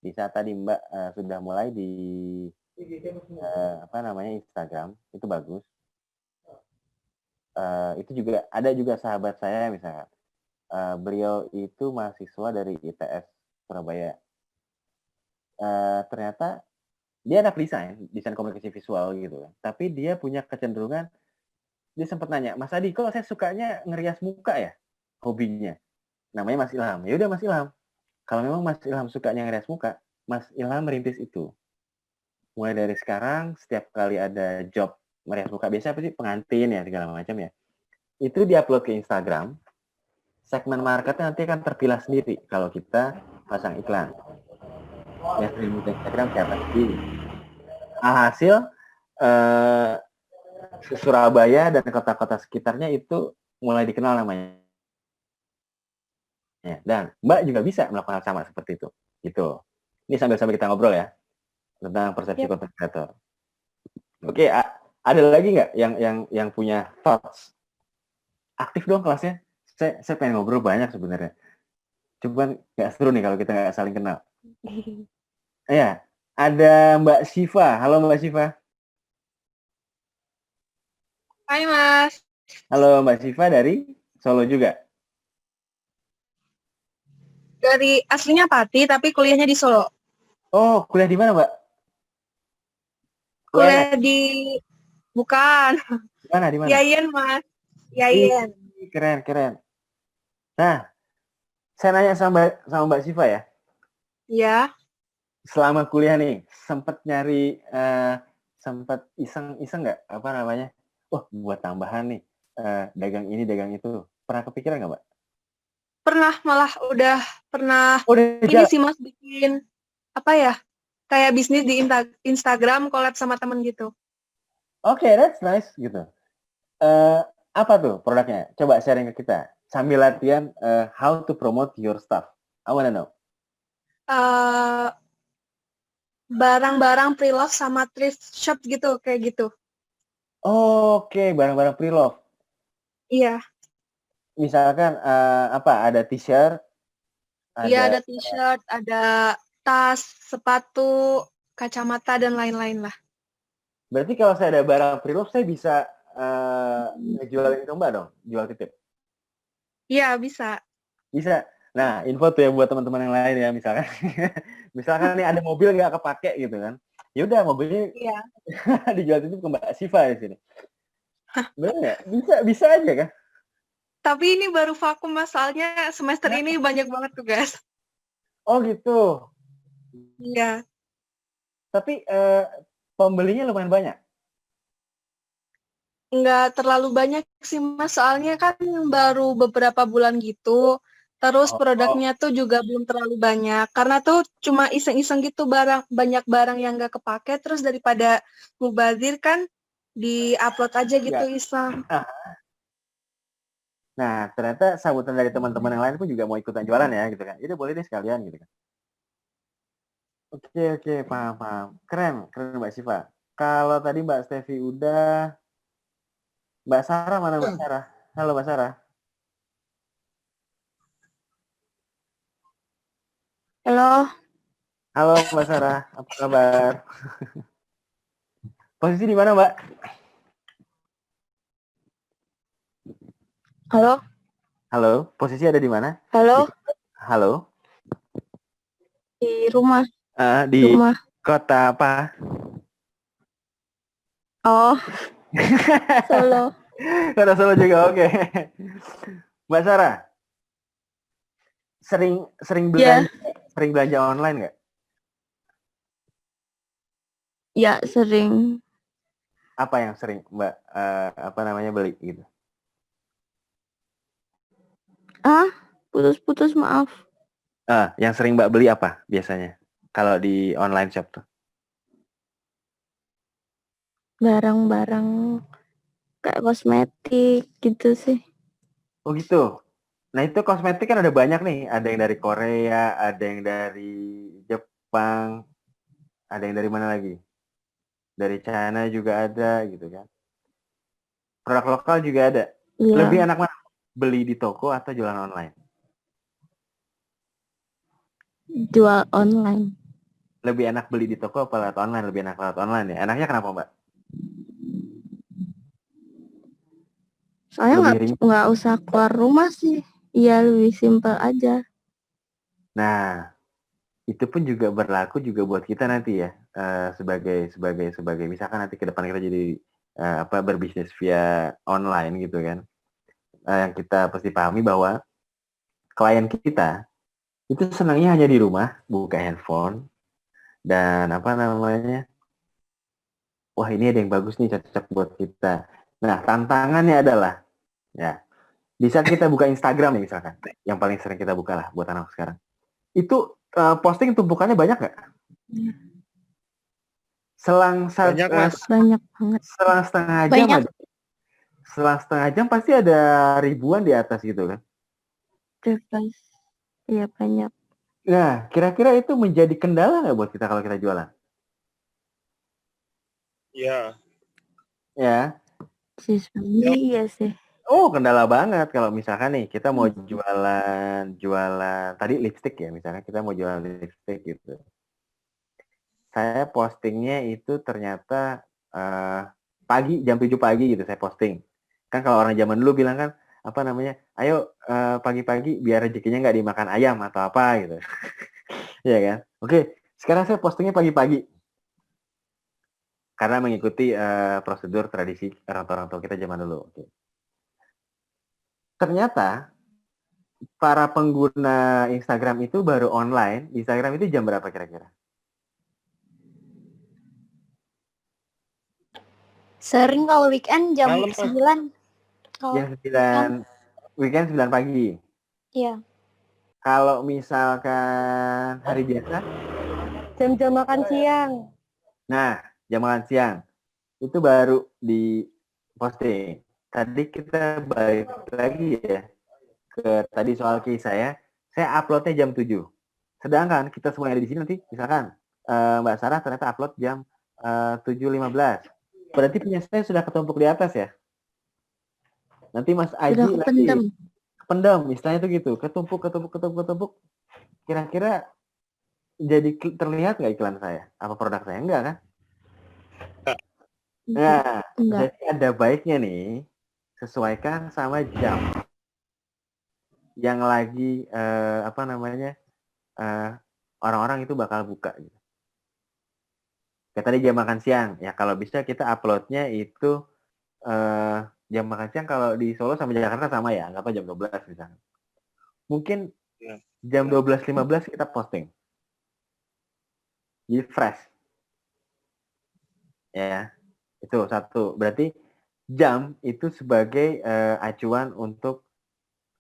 Di saat tadi Mbak sudah mulai di apa namanya Instagram, itu bagus. Itu juga ada juga sahabat saya misalnya. Beliau itu mahasiswa dari ITS Surabaya. Ternyata dia anak desain komunikasi visual gitu kan. Tapi dia punya kecenderungan, dia sempat nanya, Mas Adi, kok saya sukanya ngerias muka ya hobinya? Namanya Mas Ilham. Ya udah Mas Ilham, kalau memang Mas Ilham sukanya ngerias muka, Mas Ilham merintis itu. Mulai dari sekarang, setiap kali ada job ngerias muka, biasanya apa sih? Pengantin ya, segala macam ya. Itu diupload ke Instagram, segmen marketnya nanti akan terpilah sendiri kalau kita pasang iklan. Yang sering buka Instagram siapa sih? Alhasil Surabaya dan kota-kota sekitarnya itu mulai dikenal namanya. Dan Mbak juga bisa melakukan hal sama seperti itu. Gitu. Ini sambil-sambil kita ngobrol ya tentang persepsi Yap. content creator. Oke, ada lagi nggak yang punya thoughts? Aktif dong kelasnya. Saya pengen ngobrol banyak sebenarnya. Cuman nggak seru nih kalau kita nggak saling kenal. Ya, ada Mbak Siva. Halo Mbak Siva. Hai Mas, Halo Mbak Siva dari Solo juga. dari aslinya Pati tapi kuliahnya di Solo. Oh, kuliah di mana Mbak? UNS. Kuliah di bukan Di mana? Di mana? Yayen Mas, Ih, Yayen. keren. Nah, saya nanya sama Mbak Siva ya. Ya, Selama kuliah nih, sempat nyari, sempat iseng-iseng nggak? Apa namanya? Wah, buat tambahan nih, dagang ini, dagang itu. Pernah kepikiran nggak, Mbak? pernah malah udah pernah Oh, udah ini jalan? sih Mas bikin apa ya? Kayak bisnis di Instagram collab sama temen gitu. Oke, that's nice gitu. Apa tuh produknya? Coba sharing ke kita. Sambil latihan how to promote your stuff. I wanna know. Eh, barang-barang pre-love sama thrift shop gitu kayak gitu. Oke, barang-barang pre-love. Iya, Misalkan apa? Ada t-shirt, Iya, Ada ada t-shirt, ada tas, sepatu, kacamata, dan lain-lain lah. berarti kalau saya ada barang pre-love saya bisa ngejualin ke Mbak dong, jual titip. Iya, bisa. Bisa. Nah, info tuh ya buat teman-teman yang lain ya, misalkan misalkan nih ada mobil nggak kepake gitu kan. Ya udah mobilnya Iya. dijual titip ke Mbak Siva di sini. Bener nggak? Bisa aja kan? Tapi ini baru vakum, Mas. Soalnya semester ini banyak banget tugas. Oh gitu. Iya. Tapi pembelinya lumayan banyak. Nggak terlalu banyak sih, Mas. Soalnya kan baru beberapa bulan gitu. Terus Oh, produknya tuh juga belum terlalu banyak. Karena tuh cuma iseng-iseng gitu banyak barang yang nggak kepake. Terus daripada mubazir kan di-upload aja gitu ya. iseng. Nah, ternyata sambutan dari teman-teman yang lain pun juga mau ikutan jualan ya gitu kan. Itu boleh deh sekalian gitu kan. Oke, paham. Keren Mbak Siva. Kalau tadi Mbak Stevi udah, Mbak Sarah mana Mbak Sarah? Halo Mbak Sarah. Halo, Halo Mbak Sarah, apa kabar? Posisi di mana Mbak? halo, Halo, posisi ada di mana? halo, Halo, di rumah, di rumah. kota apa? Oh, Solo. Kota Solo juga, oke. Mbak Sarah, sering Ya, belanja online nggak? ya sering. Apa yang sering Mbak beli gitu? Putus-putus maaf. Yang sering Mbak beli apa biasanya? Kalau di online shop tuh? Barang-barang kayak kosmetik gitu sih. Oh gitu. Nah itu kosmetik kan ada banyak nih. Ada yang dari Korea, ada yang dari Jepang, ada yang dari mana lagi? Dari China juga ada gitu kan. Produk lokal juga ada. Iya, Lebih enak mana? Beli di toko atau jualan online? jual online. Lebih enak beli di toko apa lewat online? Lebih enak lewat online ya. Enaknya kenapa Mbak? Soalnya Lebih ring. nggak usah keluar rumah sih. Iya, lebih simpel aja. Nah, itu pun juga berlaku juga buat kita nanti ya. Sebagai misalkan nanti ke depan kita jadi berbisnis via online gitu kan. Yang kita pasti pahami bahwa klien kita itu senangnya hanya di rumah, buka handphone, dan wah ini ada yang bagus nih, cocok buat kita. Nah, tantangannya adalah, ya, di saat kita buka Instagram nih misalkan, yang paling sering kita buka lah buat anak sekarang. Itu posting tumpukannya banyak nggak? Banyak, Mas. Banyak banget. Selang setengah jam Banyak. ada. Selang setengah jam pasti ada ribuan di atas gitu kan. Bebas. Iya, banyak. Nah, kira-kira itu menjadi kendala nggak buat kita kalau kita jualan? Iya. Ya. Sih, sebenarnya iya sih. Oh, kendala banget kalau misalkan nih kita mau jualan tadi lipstick ya, misalkan kita mau jualan lipstick gitu. Saya postingnya itu ternyata pagi, jam 7 pagi gitu saya posting. Kan kalau orang zaman dulu bilang kan, ayo pagi-pagi biar rezekinya nggak dimakan ayam atau apa gitu. Iya kan? Oke, sekarang saya postingnya pagi-pagi. Karena mengikuti prosedur tradisi orang tua kita zaman dulu. Oke. Ternyata para pengguna Instagram itu baru online. Instagram itu jam berapa kira-kira? Sering kalau weekend jam Malam, Mas. 9. Kalau Jam 9, weekend 9 pagi. iya, Kalau misalkan hari biasa, Jam-jam makan siang. nah jam makan siang itu baru di posting. Tadi kita balik lagi ya ke tadi soal case saya uploadnya jam 7. Sedangkan kita semua yang ada di sini nanti misalkan Mbak Sarah ternyata upload jam 7.15. Berarti punya saya sudah ketumpuk di atas ya. Nanti Mas Aji sudah kependem. kependam, istilahnya itu gitu, ketumpuk. kira-kira jadi terlihat nggak iklan saya? Apa produk saya? Enggak kan? Nah, Enggak. jadi ada baiknya nih, sesuaikan sama jam yang lagi orang-orang itu bakal buka gitu. Kayak tadi jam makan siang, ya kalau bisa kita uploadnya itu jam makan siang kalau di Solo sama Jakarta sama ya, nggak apa jam 12 misalnya. Mungkin Ya. jam 12.15 kita posting. Jadi fresh. Ya, itu satu. Berarti jam itu sebagai acuan untuk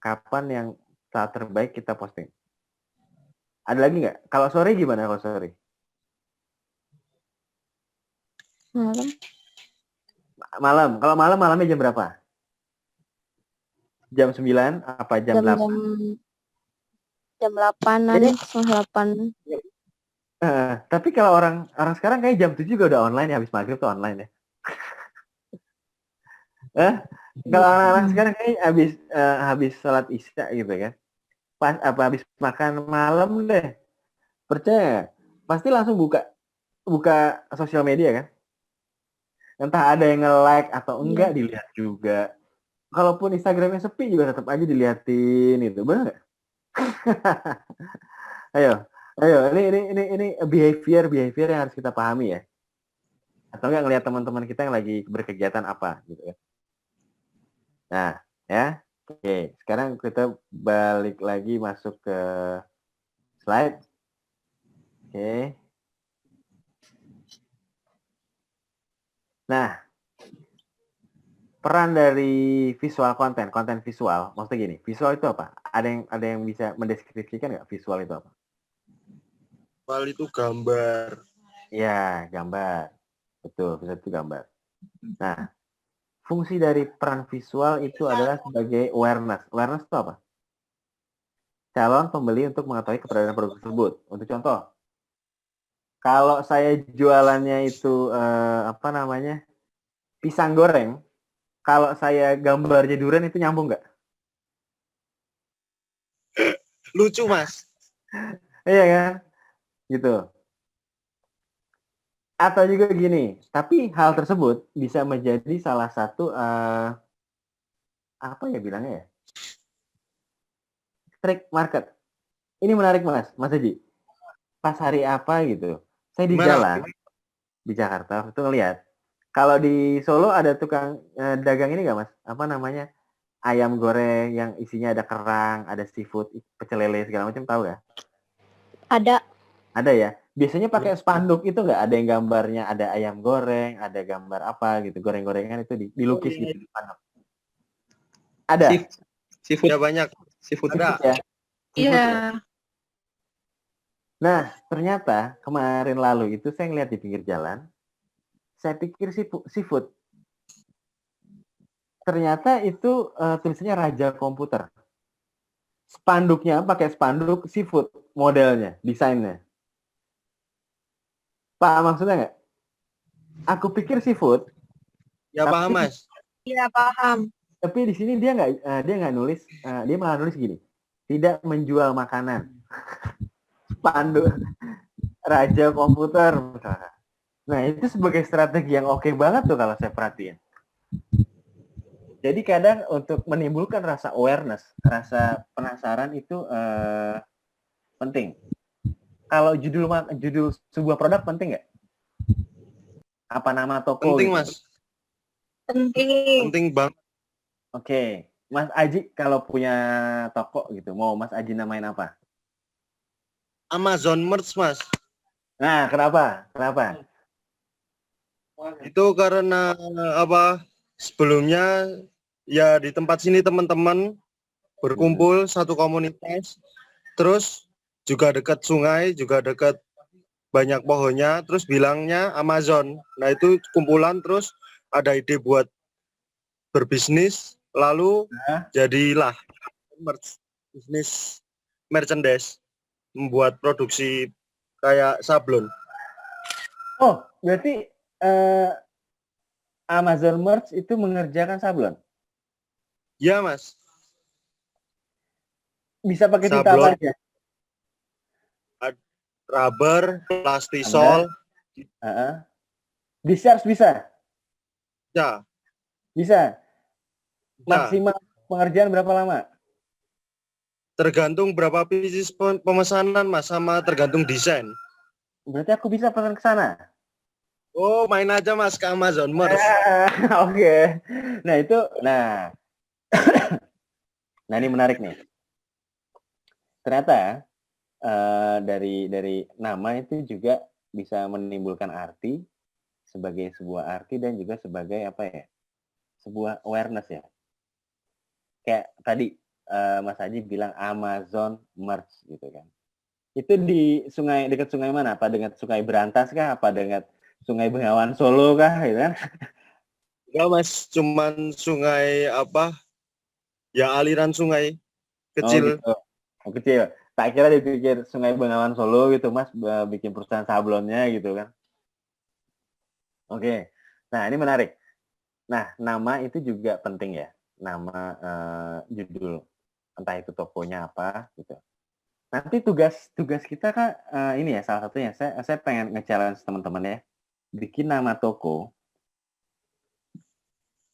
kapan yang saat terbaik kita posting. Ada lagi nggak? Kalau sore gimana kalau sore? Malam. Malam. Kalau malamnya jam berapa? Jam 9 apa jam 8? Jam 8-an, setengah 8. Tapi kalau orang sekarang kayak jam 7 juga udah online ya, habis maghrib tuh online ya. Kalau orang-orang sekarang kayak habis sholat isya gitu kan. Pas habis makan malam deh. Percaya pasti langsung buka sosial media kan. Entah ada yang nge-like atau enggak dilihat juga. Kalaupun Instagramnya sepi juga tetap aja diliatin itu, benar nggak? Ayo, ini behavior yang harus kita pahami ya. Atau enggak ngelihat teman-teman kita yang lagi berkegiatan apa gitu ya. Nah, ya. Oke, sekarang kita balik lagi masuk ke slide. Oke. Nah, peran dari visual konten visual, maksudnya gini, visual itu apa? Ada yang bisa mendeskripsikan nggak visual itu apa? Visual itu gambar. Ya, gambar. Betul, visual itu gambar. Nah, fungsi dari peran visual itu adalah sebagai awareness. Awareness itu apa? Calon pembeli untuk mengetahui keberadaan produk tersebut. Untuk contoh, kalau saya jualannya itu pisang goreng, kalau saya gambarnya durian itu nyambung nggak? Lucu, Mas. Iya kan? Gitu. Atau juga gini, tapi hal tersebut bisa menjadi salah satu apa ya bilangnya ya? Trik market. Ini menarik Mas Haji. Pas hari apa gitu, saya di jalan di Jakarta itu ngelihat. Kalau di Solo ada tukang dagang ini nggak Mas? Apa namanya? Ayam goreng yang isinya ada kerang, ada seafood, pecel lele segala macam, tahu ya? Ada. Ada ya. Biasanya pakai spanduk itu nggak? Ada yang gambarnya ada ayam goreng, ada gambar apa gitu, goreng-gorengan itu dilukis gitu di spanduk. Ada. Seafood ya banyak. Seafood ada. Ya. Iya. Nah, ternyata kemarin lalu itu saya ngeliat di pinggir jalan, saya pikir seafood. Ternyata itu tulisannya Raja Komputer. Spanduknya pakai spanduk seafood modelnya, desainnya. Pak maksudnya nggak? Aku pikir seafood. Ya paham Mas. Iya paham. Tapi di sini dia nggak nulis, dia malah nulis gini, tidak menjual makanan. Spanduk Raja Komputer. Nah itu sebagai strategi yang oke banget tuh kalau saya perhatiin. Jadi kadang untuk menimbulkan rasa awareness, rasa penasaran itu penting. Kalau judul sebuah produk penting nggak? Apa nama toko? Penting gitu? Mas. Penting. Penting banget. Oke, Mas Aji kalau punya toko gitu, mau Mas Aji namain apa? Amazon Merch Mas. Nah, kenapa? Kenapa? Itu karena apa? Sebelumnya ya di tempat sini teman-teman berkumpul satu komunitas, terus juga dekat sungai, juga dekat banyak pohonnya, terus bilangnya Amazon. Nah itu kumpulan terus ada ide buat berbisnis, lalu jadilah bisnis merchandise, membuat produksi kayak sablon. Oh, berarti Amazon Merch itu mengerjakan sablon? Ya Mas. Bisa pakai tinta apa aja? rubber, plastisol, Heeh. Discharge bisa? ya, Bisa. ya. Maksimal pengerjaan berapa lama? Tergantung berapa pieces pemesanan Mas, sama tergantung desain. Berarti aku bisa pesan ke sana. Oh, main aja Mas ke Amazon Merch. Oke. Nah, itu nah ini menarik nih. Ternyata dari nama itu juga bisa menimbulkan arti sebagai sebuah arti dan juga sebagai apa ya? Sebuah awareness ya. Kayak tadi Mas Haji bilang Amazon Merch gitu kan. Itu di sungai dekat sungai mana? Apa dekat Sungai Berantas kah? Apa dekat Sungai Bengawan Solo kah? Gitu kan? Enggak Mas, cuman sungai apa? Ya aliran sungai Oh kecil. gitu. Oh, kecil. Tak kira dipikir Sungai Bengawan Solo gitu Mas, bikin perusahaan sablonnya gitu kan. Oke. Nah, ini menarik. Nah, nama itu juga penting ya. Nama judul entah itu tokonya apa gitu. Nanti tugas kita kan ini ya salah satunya saya pengen nge-challenge teman-teman ya. Bikin nama toko.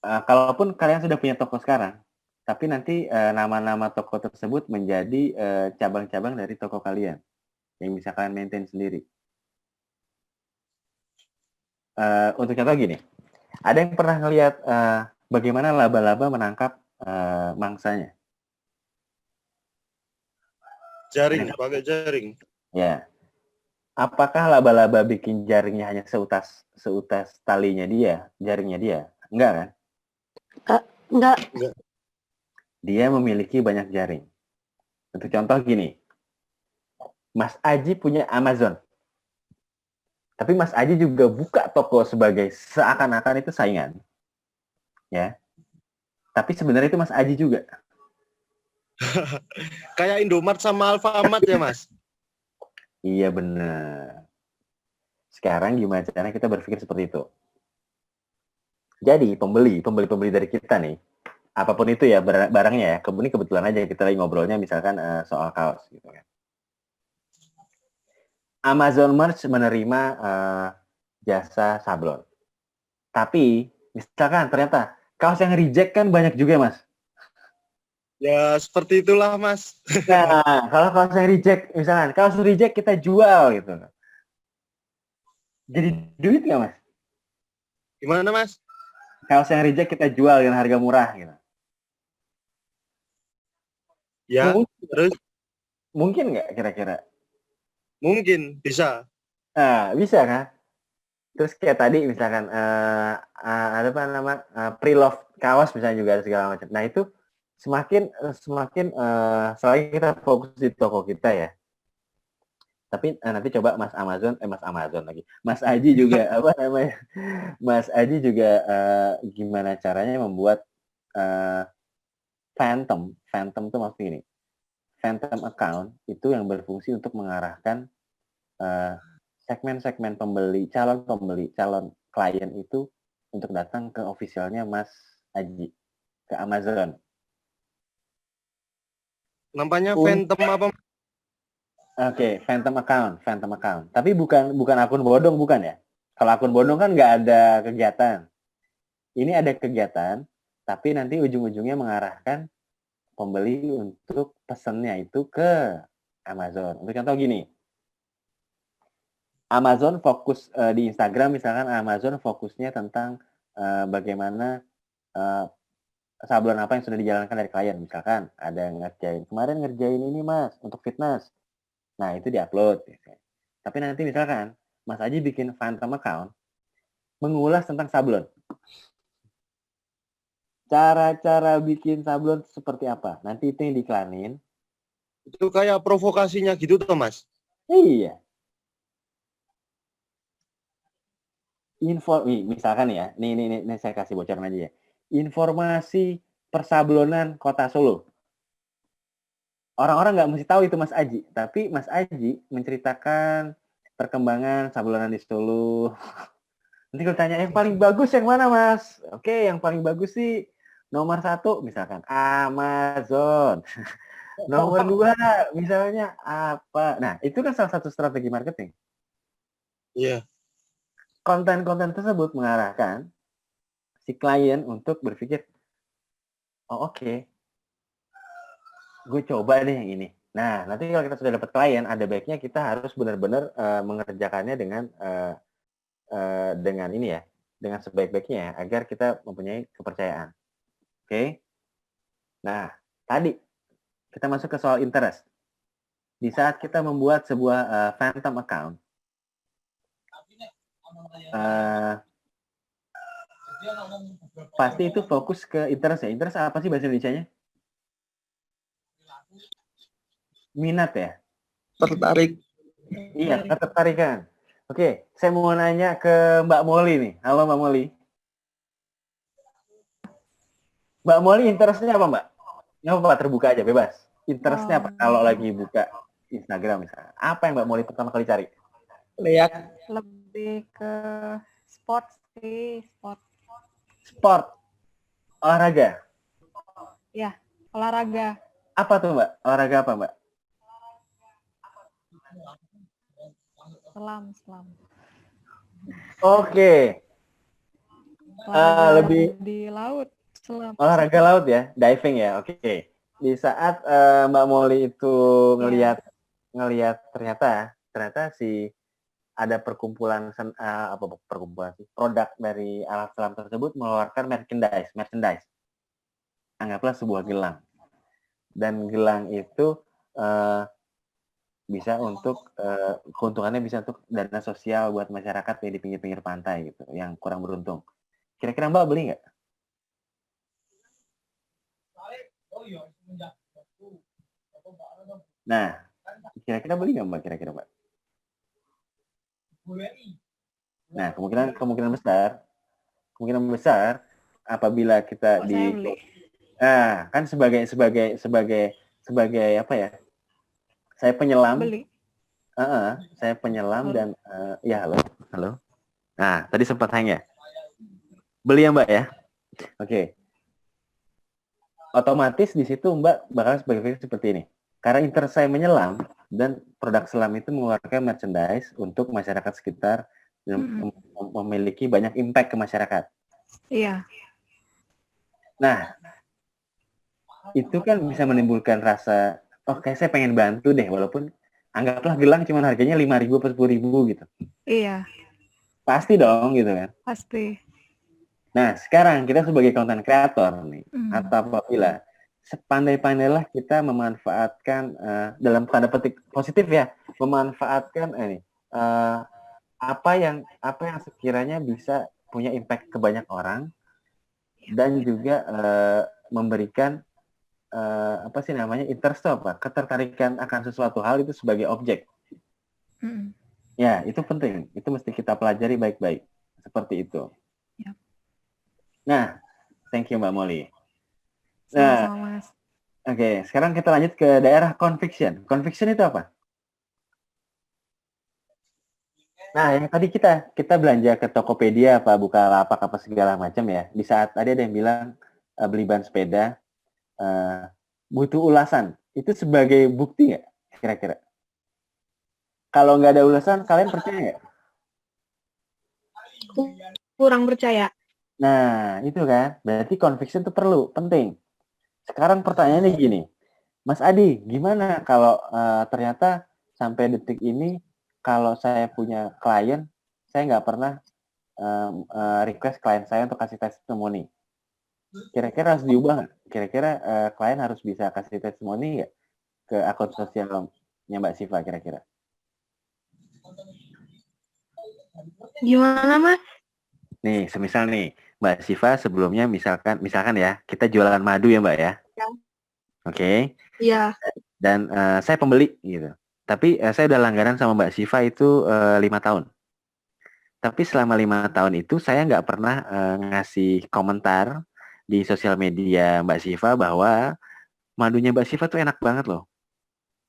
Kalaupun kalian sudah punya toko sekarang, tapi nanti nama-nama toko tersebut menjadi cabang-cabang dari toko kalian yang bisa kalian maintain sendiri. Untuk contoh gini, ada yang pernah ngelihat bagaimana laba-laba menangkap mangsanya? Jaring, pakai jaring. Ya. Apakah laba-laba bikin jaringnya hanya seutas talinya dia, jaringnya dia? Enggak kan? Enggak. Dia memiliki banyak jaring. Untuk contoh gini, Mas Aji punya Amazon. Tapi Mas Aji juga buka toko sebagai seakan-akan itu saingan. Ya. Tapi sebenarnya itu Mas Aji juga. Kayak Indomart sama Alfamart ya Mas? Iya benar. Sekarang gimana caranya kita berpikir seperti itu? Jadi pembeli dari kita nih, apapun itu ya barangnya ya, kebetulan aja kita lagi ngobrolnya misalkan soal kaos gitu kan. Amazon Merch menerima jasa sablon. Tapi misalkan ternyata kaos yang reject kan banyak juga Mas. Ya seperti itulah Mas. Nah, kalau kaos yang reject, misalkan kaos reject kita jual gitu. Jadi duit nggak Mas? Gimana Mas? Kaos yang reject kita jual dengan harga murah gitu. Ya, terus Mungkin nggak kira-kira? mungkin bisa. Nah, bisa kan? Terus kayak tadi misalkan ada apa nama pre-love kaos misalnya juga ada segala macam. Nah itu semakin selain kita fokus di toko kita ya. Tapi nanti coba Mas Amazon lagi. Mas Aji juga apa namanya? Mas Aji juga gimana caranya membuat Phantom tuh maksudnya ini. Phantom account itu yang berfungsi untuk mengarahkan segmen-segmen calon klien itu untuk datang ke officialnya Mas Aji ke Amazon. Nampaknya Phantom apa? Oke, Phantom account. Tapi bukan akun bodong bukan ya? Kalau akun bodong kan nggak ada kegiatan. Ini ada kegiatan, tapi nanti ujung-ujungnya mengarahkan pembeli untuk pesennya itu ke Amazon. Untuk contoh gini, Amazon fokus di Instagram misalkan Amazon fokusnya tentang bagaimana sablon apa yang sudah dijalankan dari klien. Misalkan ada yang ngerjain ini Mas untuk fitness. Nah itu diupload. Tapi nanti misalkan Mas Aji bikin Phantom account mengulas tentang sablon. Cara-cara bikin sablon seperti apa? Nanti itu yang diiklanin. Itu kayak provokasinya gitu tuh Mas. Iya. Misalkan ya, nih saya kasih bocoran aja ya. Informasi persablonan Kota Solo. Orang-orang nggak mesti tahu itu Mas Aji, tapi Mas Aji menceritakan perkembangan sablonan di Solo. Nanti kalau tanya yang paling bagus yang mana Mas? Oke, yang paling bagus sih nomor 1 misalkan Amazon. Nomor 2, misalnya apa? Nah, itu kan salah satu strategi marketing. Iya. Konten-konten tersebut mengarahkan si klien untuk berpikir, oh oke, gue coba deh yang ini. Nah, nanti kalau kita sudah dapat klien, ada baiknya kita harus benar-benar mengerjakannya dengan ini ya, dengan sebaik-baiknya ya, agar kita mempunyai kepercayaan. Oke? Nah, tadi kita masuk ke soal interest. Di saat kita membuat sebuah phantom account, pasti itu fokus ke interest ya. Interest apa sih bahasa Indonesianya? Minat ya? Tertarik. Iya, ketertarikan. Oke, saya mau nanya ke Mbak Molly nih. Halo Mbak Molly. Mbak Molly interestnya apa Mbak? Nggak apa-apa, terbuka aja, bebas. Interestnya apa kalau lagi buka Instagram misalnya? Apa yang Mbak Molly pertama kali cari? Lihat. Lebih ke sport sih, sport. Sport. Olahraga. Ya, olahraga. Apa tuh Mbak? Olahraga apa Mbak? Selam. Oke. Olahraga Lebih di laut, selam. olahraga laut ya, diving ya. Oke. Di saat Mbak Molly itu ngelihat ternyata si ada perkumpulan produk dari alat selam tersebut mengeluarkan merchandise. Anggaplah sebuah gelang. Dan gelang itu bisa untuk keuntungannya bisa untuk dana sosial buat masyarakat yang di pinggir-pinggir pantai gitu, yang kurang beruntung. Kira-kira Mbak beli nggak? Nah, kira-kira beli nggak Mbak? Kira-kira Mbak? Nah, kemungkinan besar apabila kita Saya beli. Nah, kan sebagai apa ya? Saya penyelam. Beli. Saya penyelam Halo. dan ya halo. Nah, tadi sempat hang ya. Beli ya Mbak ya. Oke. Otomatis di situ Mbak bakal berpikir seperti ini. Karena interest saya menyelam dan produk selam itu mengeluarkan merchandise untuk masyarakat sekitar dan memiliki banyak impact ke masyarakat. Iya. Nah, itu kan bisa menimbulkan rasa, kayak saya pengen bantu deh, walaupun anggaplah gelang cuma harganya 5.000 atau 10.000 gitu. Iya. Pasti dong gitu kan. Pasti. Nah, sekarang kita sebagai content creator nih, atau apabila sepandai-pandailah kita memanfaatkan dalam tanda petik positif ya, memanfaatkan apa yang sekiranya bisa punya impact ke banyak orang dan juga memberikan interest apa? Ketertarikan akan sesuatu hal itu sebagai objek. Ya, itu penting. Itu mesti kita pelajari baik-baik. Seperti itu. Yep. Nah, thank you Mbak Molly. Sama-sama, Mas. Oke, sekarang kita lanjut ke daerah conviction. Conviction itu apa? Nah, yang tadi kita belanja ke Tokopedia, apa Bukalapak, apa segala macam ya. Di saat tadi ada yang bilang beli ban sepeda, butuh ulasan. Itu sebagai bukti nggak kira-kira? Kalau nggak ada ulasan, kalian percaya nggak? Kurang percaya. Nah, itu kan. Berarti conviction itu penting. Sekarang pertanyaannya gini, Mas Adi, gimana kalau ternyata sampai detik ini, kalau saya punya klien, saya nggak pernah request klien saya untuk kasih testimoni. Kira-kira harus diubah nggak? Kira-kira klien harus bisa kasih testimoni nggak ke akun sosialnya Mbak Siva kira-kira? Gimana, Mas? Nih, semisal nih, Mbak Siva sebelumnya misalkan ya, kita jualan madu ya Mbak ya? Ya. Oke. Iya. Dan saya pembeli gitu. Tapi saya udah langganan sama Mbak Siva itu 5 tahun. Tapi selama 5 tahun itu saya nggak pernah ngasih komentar di sosial media Mbak Siva bahwa madunya Mbak Siva tuh enak banget loh.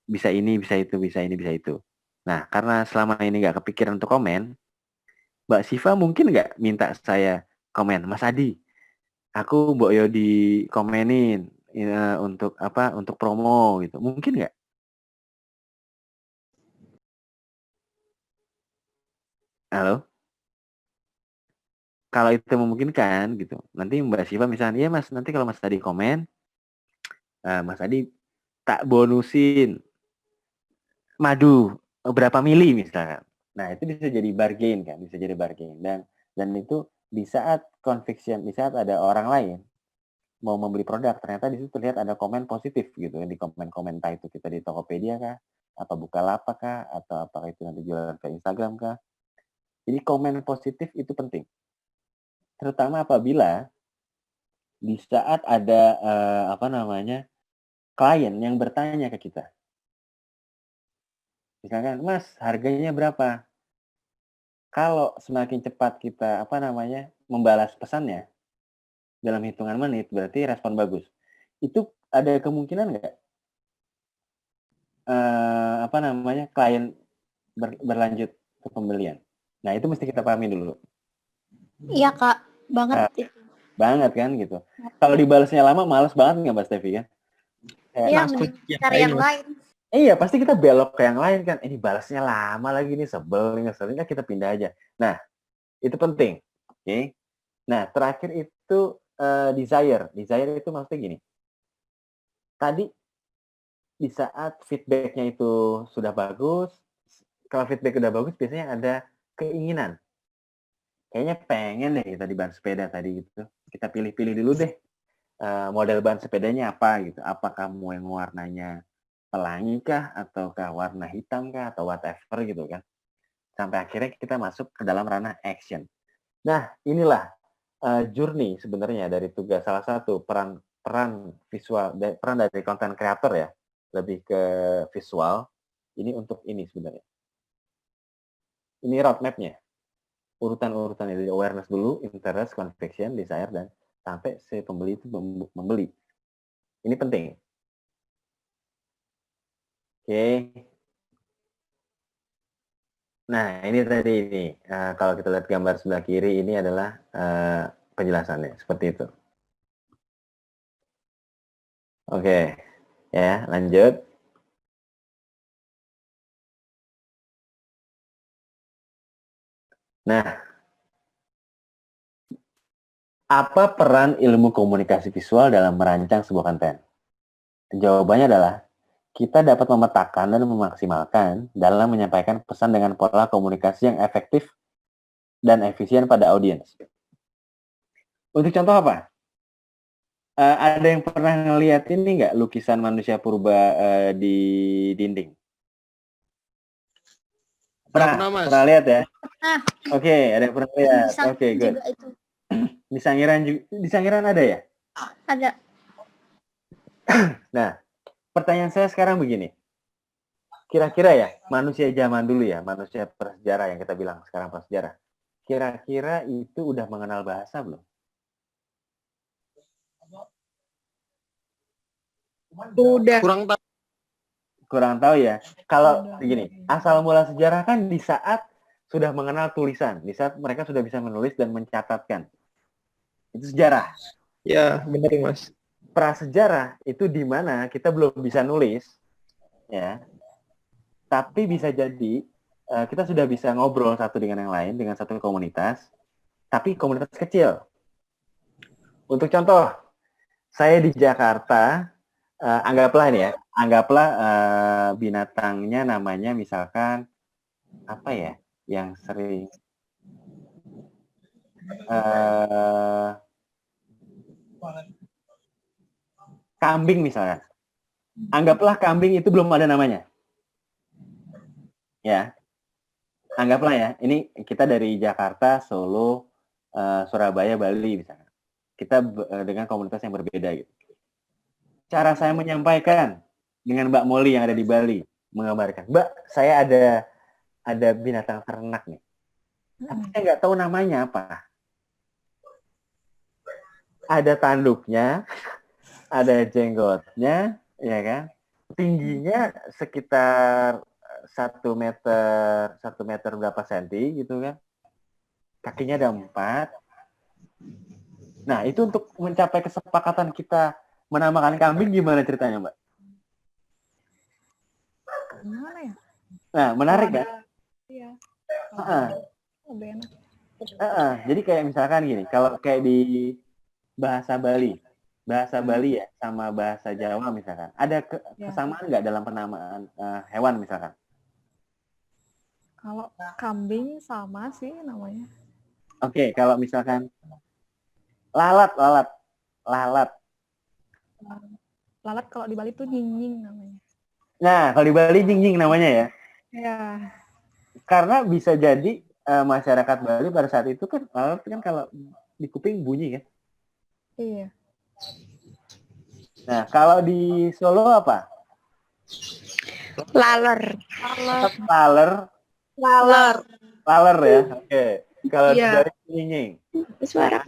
Bisa ini, bisa itu, bisa ini, bisa itu. Nah, karena selama ini nggak kepikiran untuk komen, Mbak Siva mungkin nggak minta saya komen, Mas Adi, aku Mbok Yo di komenin, untuk apa? Untuk promo gitu. Mungkin nggak? Halo? Kalau itu memungkinkan gitu. Nanti Mbak Siva misalnya, "Iya Mas, nanti kalau Mas Adi komen, Mas Adi tak bonusin madu berapa mili misalkan." Nah, itu bisa jadi bargain kan, bisa jadi bargain. Dan itu di saat conviction, di saat ada orang lain mau membeli produk, ternyata di situ terlihat ada komen positif gitu kan, di komen-komen entah itu kita di Tokopedia kah, atau Bukalapak kah, atau apakah itu nanti jualan ke Instagram kah. Jadi komen positif itu penting. Terutama apabila di saat ada apa namanya, klien yang bertanya ke kita. Misalkan, "Mas, harganya berapa?" Kalau semakin cepat kita apa namanya, membalas pesannya dalam hitungan menit, berarti respon bagus. Itu ada kemungkinan nggak apa namanya, klien berlanjut ke pembelian? Nah, itu mesti kita pahami dulu. Iya Kak, banget Nah, itu. banget kan gitu. Kalau dibalasnya lama, males banget nggak Mbak Stevi kan? Iya, Langsung mending cari yang lain. Iya, pasti kita belok ke yang lain kan. Ini balasnya lama lagi nih, sebel nih, ngeselin, kan kita pindah aja. Nah, itu penting. Oke. Nah, terakhir itu desire. Desire itu maksudnya gini. Tadi di saat feedback-nya itu sudah bagus, kalau feedback udah bagus biasanya ada keinginan. Kayaknya pengen deh kita di ban sepeda tadi gitu. Kita pilih-pilih dulu deh model ban sepedanya apa gitu. Apakah mau yang warnanya pelangi kah, ataukah warna hitam kah, atau whatever gitu kan. Sampai akhirnya kita masuk ke dalam ranah action. Nah, inilah journey sebenarnya dari tugas salah satu peran visual, peran dari content creator ya, lebih ke visual. Ini untuk ini sebenarnya. Ini roadmap-nya. Urutan-urutannya dari awareness dulu, interest, conviction, desire, dan sampai si pembeli itu membeli. Ini penting. Oke. Nah, ini tadi ini kalau kita lihat gambar sebelah kiri ini adalah penjelasannya seperti itu. Oke, ya lanjut. Nah, apa peran ilmu komunikasi visual dalam merancang sebuah konten? Jawabannya adalah kita dapat memetakan dan memaksimalkan dalam menyampaikan pesan dengan pola komunikasi yang efektif dan efisien pada audiens. Untuk contoh apa? Ada yang pernah ngeliat ini nggak, lukisan manusia purba di dinding? Pernah, Mas. pernah lihat ya? Pernah. Oke, ada yang pernah lihat. Di Sangiran Oke, good. juga itu. Di Sangiran ada ya? Ada. Nah, pertanyaan saya sekarang begini. Kira-kira ya, manusia zaman dulu ya, manusia prasejarah yang kita bilang sekarang prasejarah. Kira-kira itu udah mengenal bahasa belum? Udah. Kurang tahu ya. Kalau begini, asal mula sejarah kan di saat sudah mengenal tulisan, di saat mereka sudah bisa menulis dan mencatatkan. Itu sejarah. Ya, benar Mas. Prasejarah itu di mana kita belum bisa nulis, ya. Tapi bisa jadi kita sudah bisa ngobrol satu dengan yang lain, dengan satu komunitas, tapi komunitas kecil. Untuk contoh, saya di Jakarta, anggaplah ini ya, anggaplah binatangnya namanya misalkan apa ya, yang sering kambing misalnya. Anggaplah kambing itu belum ada namanya. Ya, anggaplah ya, ini kita dari Jakarta, Solo, Surabaya, Bali misalnya. Kita dengan komunitas yang berbeda gitu. Cara saya menyampaikan dengan Mbak Molly yang ada di Bali, menggambarkan, Mbak, saya ada binatang ternak nih. Tapi saya nggak tahu namanya apa. Ada tanduknya, ada jenggotnya, ya kan? Tingginya sekitar 1 meter berapa senti gitu kan? Kakinya ada 4. Nah, itu untuk mencapai kesepakatan kita menamakan kambing gimana ceritanya, Mbak? Gimana ya? Nah, menarik Kalau kan? ada, iya. Heeh. Lebih enak. Jadi kayak misalkan gini, kalau kayak di bahasa Bali ya sama bahasa Jawa misalkan, ada Ya. kesamaan nggak dalam penamaan hewan misalkan? Kalau kambing sama sih namanya. Oke, kalau misalkan lalat. Lalat kalau di Bali tuh nying namanya. Nah, kalau di Bali jingjing namanya ya. Ya, Karena bisa jadi masyarakat Bali pada saat itu kan lalat kan kalau di kuping bunyi kan. iya. Nah, kalau di Solo apa? Laler. Lalat. Laler. Laler ya. Oke. Kalau di Iya. Bali jingjing. Suara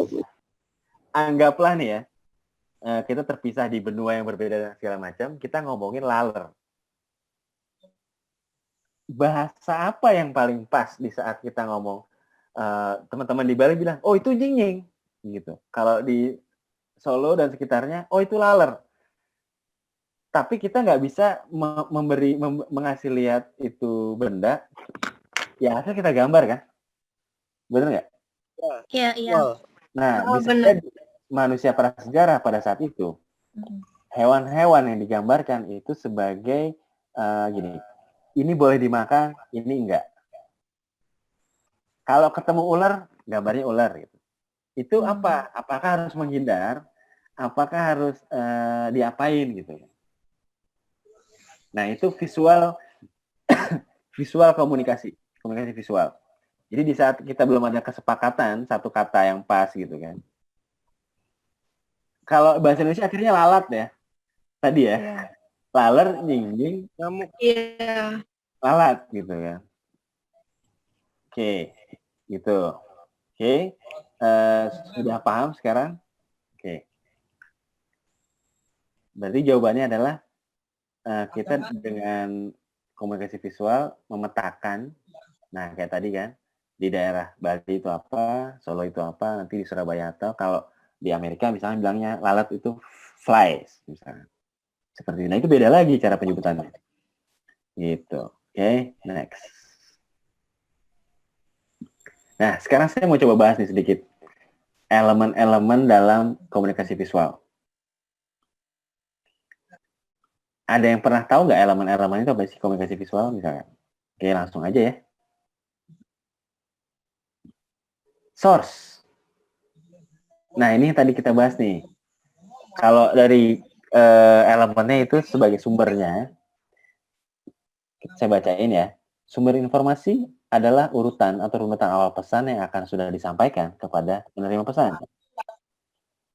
Anggaplah nih ya, kita terpisah di benua yang berbeda dan segala macam, kita ngomongin laler. Bahasa apa yang paling pas di saat kita ngomong? Teman-teman di Bali bilang, oh itu jingjing, gitu. Kalau di Solo dan sekitarnya, oh itu laler. Tapi kita nggak bisa mengasih lihat itu benda, ya asal kita gambar kan, bener nggak? Iya, iya. Wah, Nah, Oh, bisa bener. jadi manusia prasejarah pada saat itu, hewan-hewan yang digambarkan itu sebagai gini, ini boleh dimakan, ini enggak. Kalau ketemu ular, gambarnya ular gitu. Itu apa? Apakah harus menghindar? Apakah harus diapain gitu? Nah, itu visual komunikasi visual. Jadi di saat kita belum ada kesepakatan satu kata yang pas gitu kan. Kalau bahasa Indonesia akhirnya lalat ya. Tadi ya. Iya. Laler, nying, nyamuk. Iya. lalat gitu ya. Oke, gitu. Oke, sudah paham sekarang? Oke. Berarti jawabannya adalah kita dengan komunikasi visual memetakan, nah kayak tadi kan, di daerah Bali itu apa, Solo itu apa, nanti di Surabaya atau kalau di Amerika misalnya bilangnya lalat itu flies, misalnya. Seperti itu. Nah itu beda lagi cara penyebutannya. Gitu. Oke, next. Nah, sekarang saya mau coba bahas nih sedikit elemen-elemen dalam komunikasi visual. Ada yang pernah tahu nggak elemen-elemen itu apa sih komunikasi visual misalnya? Oke, langsung aja ya. Source. Nah, ini tadi kita bahas nih. Kalau dari elemennya itu sebagai sumbernya, saya bacain ya. Sumber informasi adalah urutan atau runutan awal pesan yang akan sudah disampaikan kepada penerima pesan.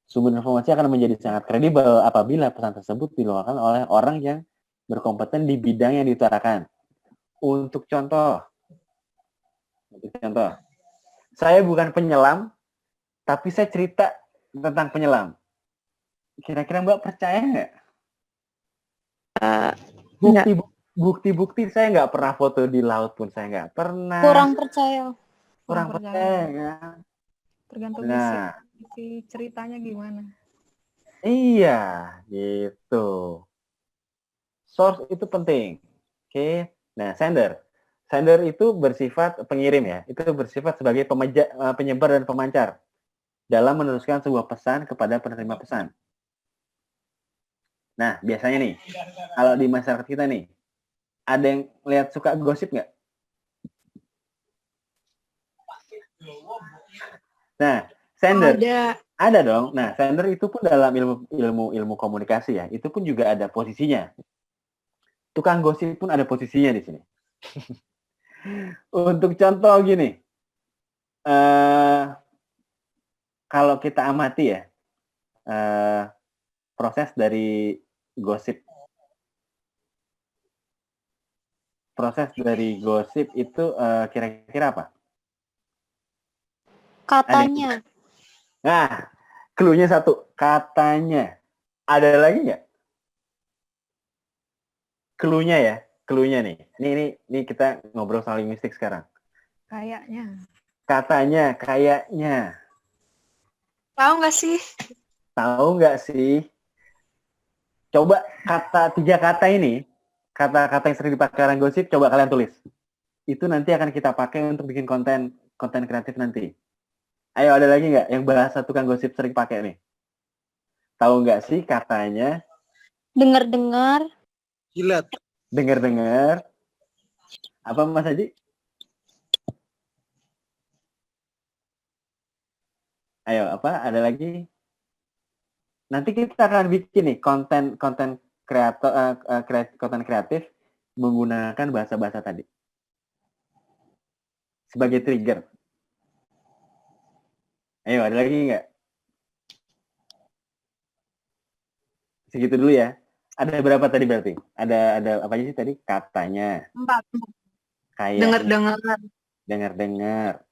Sumber informasi akan menjadi sangat kredibel apabila pesan tersebut dilakukan oleh orang yang berkompeten di bidang yang diutarakan. Untuk contoh, saya bukan penyelam, tapi saya cerita tentang penyelam. Kira-kira Mbak percaya nggak? Bukti-bukti saya nggak pernah foto di laut pun saya nggak pernah. Kurang percaya. Kurang percaya ya. Tergantung Nah, isi ceritanya gimana. iya, gitu. Source itu penting. Oke. Nah, sender. Sender itu bersifat pengirim ya. Itu bersifat sebagai penyebar dan pemancar dalam meneruskan sebuah pesan kepada penerima pesan. Nah, biasanya nih, kalau di masyarakat kita nih, ada yang lihat suka gosip nggak? Nah, sender. Ada dong. Nah, sender itu pun dalam ilmu komunikasi ya, itu pun juga ada posisinya. Tukang gosip pun ada posisinya di sini. Untuk contoh gini, kalau kita amati ya, proses dari gosip. Proses dari gosip itu kira-kira apa? Katanya. Nah, clue-nya satu, katanya. Ada lagi nggak? Clue-nya ya, clue-nya nih. Ini kita ngobrol soal linguistik sekarang. Kayaknya. Katanya, kayaknya. Tahu nggak sih? Tahu nggak sih? Coba tiga kata ini, kata-kata yang sering dipakai orang gosip, coba kalian tulis. Itu nanti akan kita pakai untuk bikin konten kreatif nanti. Ayo, ada lagi nggak yang bahasa tukang gosip sering pakai nih? Tahu nggak sih katanya? Dengar-dengar. Jilat. Dengar-dengar. Apa Mas Haji? Ayo, apa? Ada lagi? Nanti kita akan bikin nih konten kreatif menggunakan bahasa-bahasa tadi sebagai trigger. Ayo, ada lagi nggak? Segitu dulu ya. Ada berapa tadi berarti? Ada apa aja sih tadi? Katanya. 4. Kayak Dengar-dengar.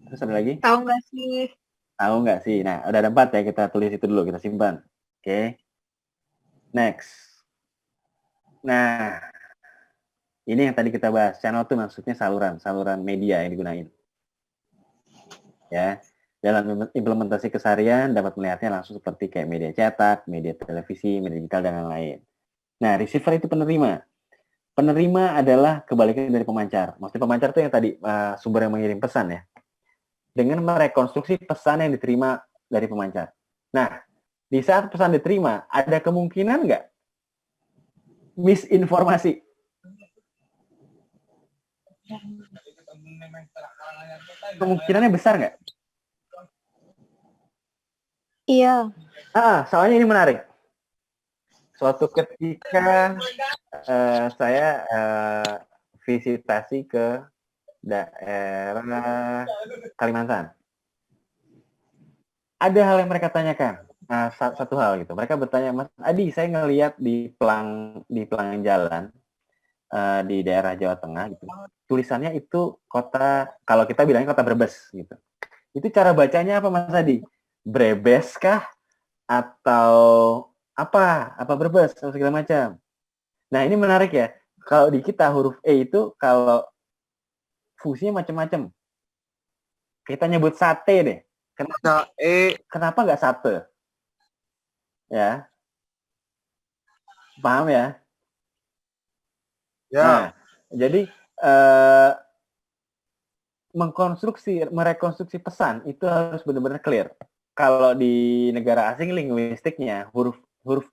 Terus ada lagi? Tahu nggak sih? Tahu nggak sih? Nah, udah ada 4 ya. Kita tulis itu dulu. Kita simpan. Oke. Next. Nah, ini yang tadi kita bahas. Channel itu maksudnya saluran media yang digunain. Ya. Dalam implementasi keseharian dapat melihatnya langsung seperti kayak media cetak, media televisi, media digital, dan lain-lain. Nah, receiver itu penerima. Penerima adalah kebalikan dari pemancar. Maksudnya pemancar itu yang tadi sumber yang mengirim pesan ya. Dengan merekonstruksi pesan yang diterima dari pemancar. Nah, di saat pesan diterima, ada kemungkinan nggak misinformasi? Kemungkinannya besar nggak? Iya. Soalnya ini menarik. Suatu ketika saya visitasi ke daerah Kalimantan. Ada hal yang mereka tanyakan. Satu hal gitu. Mereka bertanya, Mas Adi, saya ngelihat di pelang jalan di daerah Jawa Tengah gitu. Tulisannya itu kota, kalau kita bilangnya kota Brebes gitu. Itu cara bacanya apa Mas Adi? Brebes kah? Atau apa Brebes atau segala macam. Nah, ini menarik ya. Kalau di kita huruf E itu kalau fungsinya macam-macam. Kita nyebut sate deh. Kenapa nggak sate? Ya. Paham ya? Ya. Nah, jadi merekonstruksi pesan itu harus benar-benar clear. Kalau di negara asing linguistiknya huruf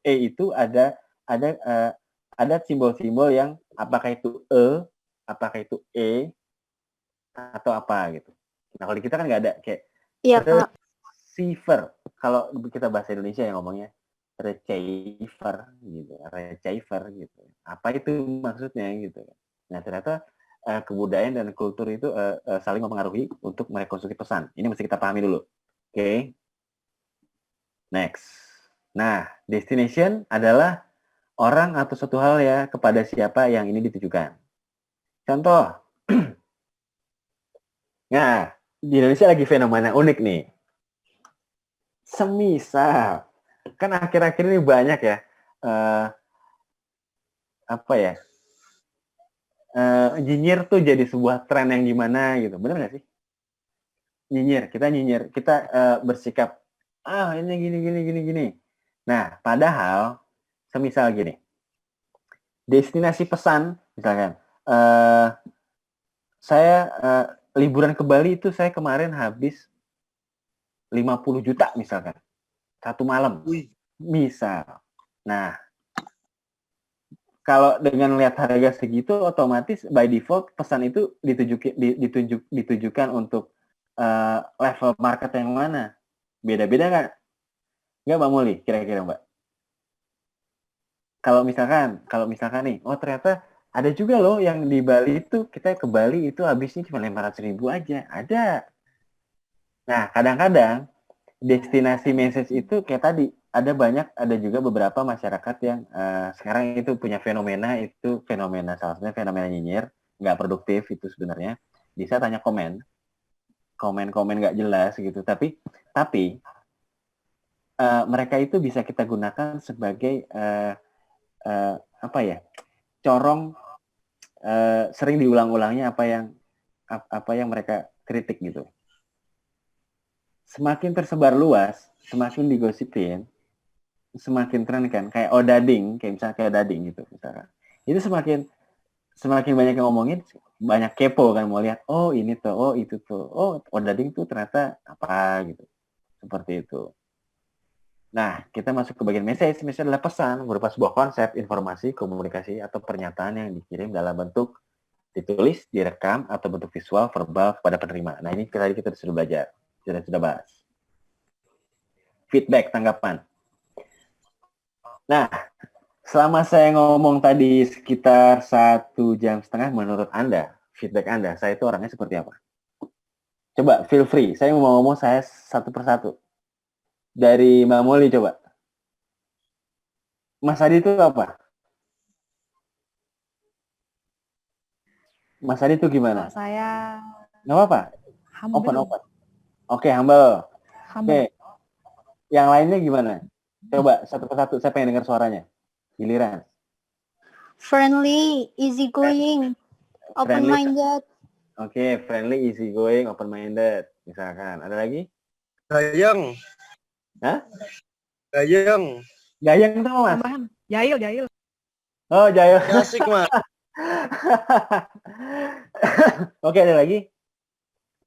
E itu ada simbol-simbol yang apakah itu apakah itu E atau apa gitu. Nah, kalau di kita kan nggak ada kayak receiver. Kalau kita bahasa Indonesia yang ngomongnya receiver gitu. Apa itu maksudnya gitu. Nah, ternyata kebudayaan dan kultur itu saling mempengaruhi untuk merekonstruksi pesan. Ini mesti kita pahami dulu. Oke. Next. Nah, destination adalah orang atau suatu hal ya kepada siapa yang ini ditujukan. Contoh. Nah, di Indonesia lagi fenomena unik nih. Semisal, kan akhir-akhir ini banyak ya, nyinyir tuh jadi sebuah tren yang gimana gitu, bener nggak sih? Nyinyir, kita bersikap, ini gini. Nah, padahal, semisal gini, destinasi pesan, misalkan, saya liburan ke Bali itu saya kemarin habis 50 juta misalkan. Satu malam. Misal. Nah, kalau dengan lihat harga segitu otomatis by default pesan itu ditujukan untuk level market yang mana? Beda-beda kan? Nggak Mbak Muli, kira-kira Mbak? Kalau misalkan nih, ternyata ada juga loh yang di Bali itu, kita ke Bali itu habisnya cuma 500.000 aja. Ada. Nah, kadang-kadang destinasi message itu kayak tadi, ada juga beberapa masyarakat yang sekarang itu punya fenomena salah satunya fenomena nyinyir, nggak produktif itu sebenarnya. Bisa tanya komen nggak jelas gitu, tapi mereka itu bisa kita gunakan sebagai corong sering diulang-ulangnya apa yang mereka kritik gitu. Semakin tersebar luas, semakin digosipin, semakin tren kan, kayak odading, kayak misalnya kayak odading gitu misalkan. Itu semakin banyak yang ngomongin, banyak kepo kan, mau lihat, oh ini tuh, oh itu tuh, oh odading tuh ternyata apa gitu. Seperti itu. Nah, kita masuk ke bagian message. Message adalah pesan berupa sebuah konsep, informasi, komunikasi, atau pernyataan yang dikirim dalam bentuk ditulis, direkam, atau bentuk visual, verbal kepada penerima. Nah, ini tadi kita sudah belajar, sudah bahas. Feedback, tanggapan. Nah, selama saya ngomong tadi sekitar 1,5 jam, menurut Anda, feedback Anda, saya itu orangnya seperti apa? Coba, feel free. Saya mau ngomong saya satu persatu. Dari Mbak Molly coba. Mas Adi itu apa? Mas Adi itu gimana? Kalau saya Nggak apa-apa? humble. Open. Oke, humble. Humble. Oke. Yang lainnya gimana? Coba satu persatu, saya pengen dengar suaranya. Giliran. Friendly, easygoing, open-minded. Oke, friendly, easygoing, open-minded. Misalkan. Ada lagi? Gayeng. Hah? Gayeng. Gayeng itu apa, Mas? Tambahan. Jahil. Oh, Jayo. Asik, Mas. Oke, ada lagi?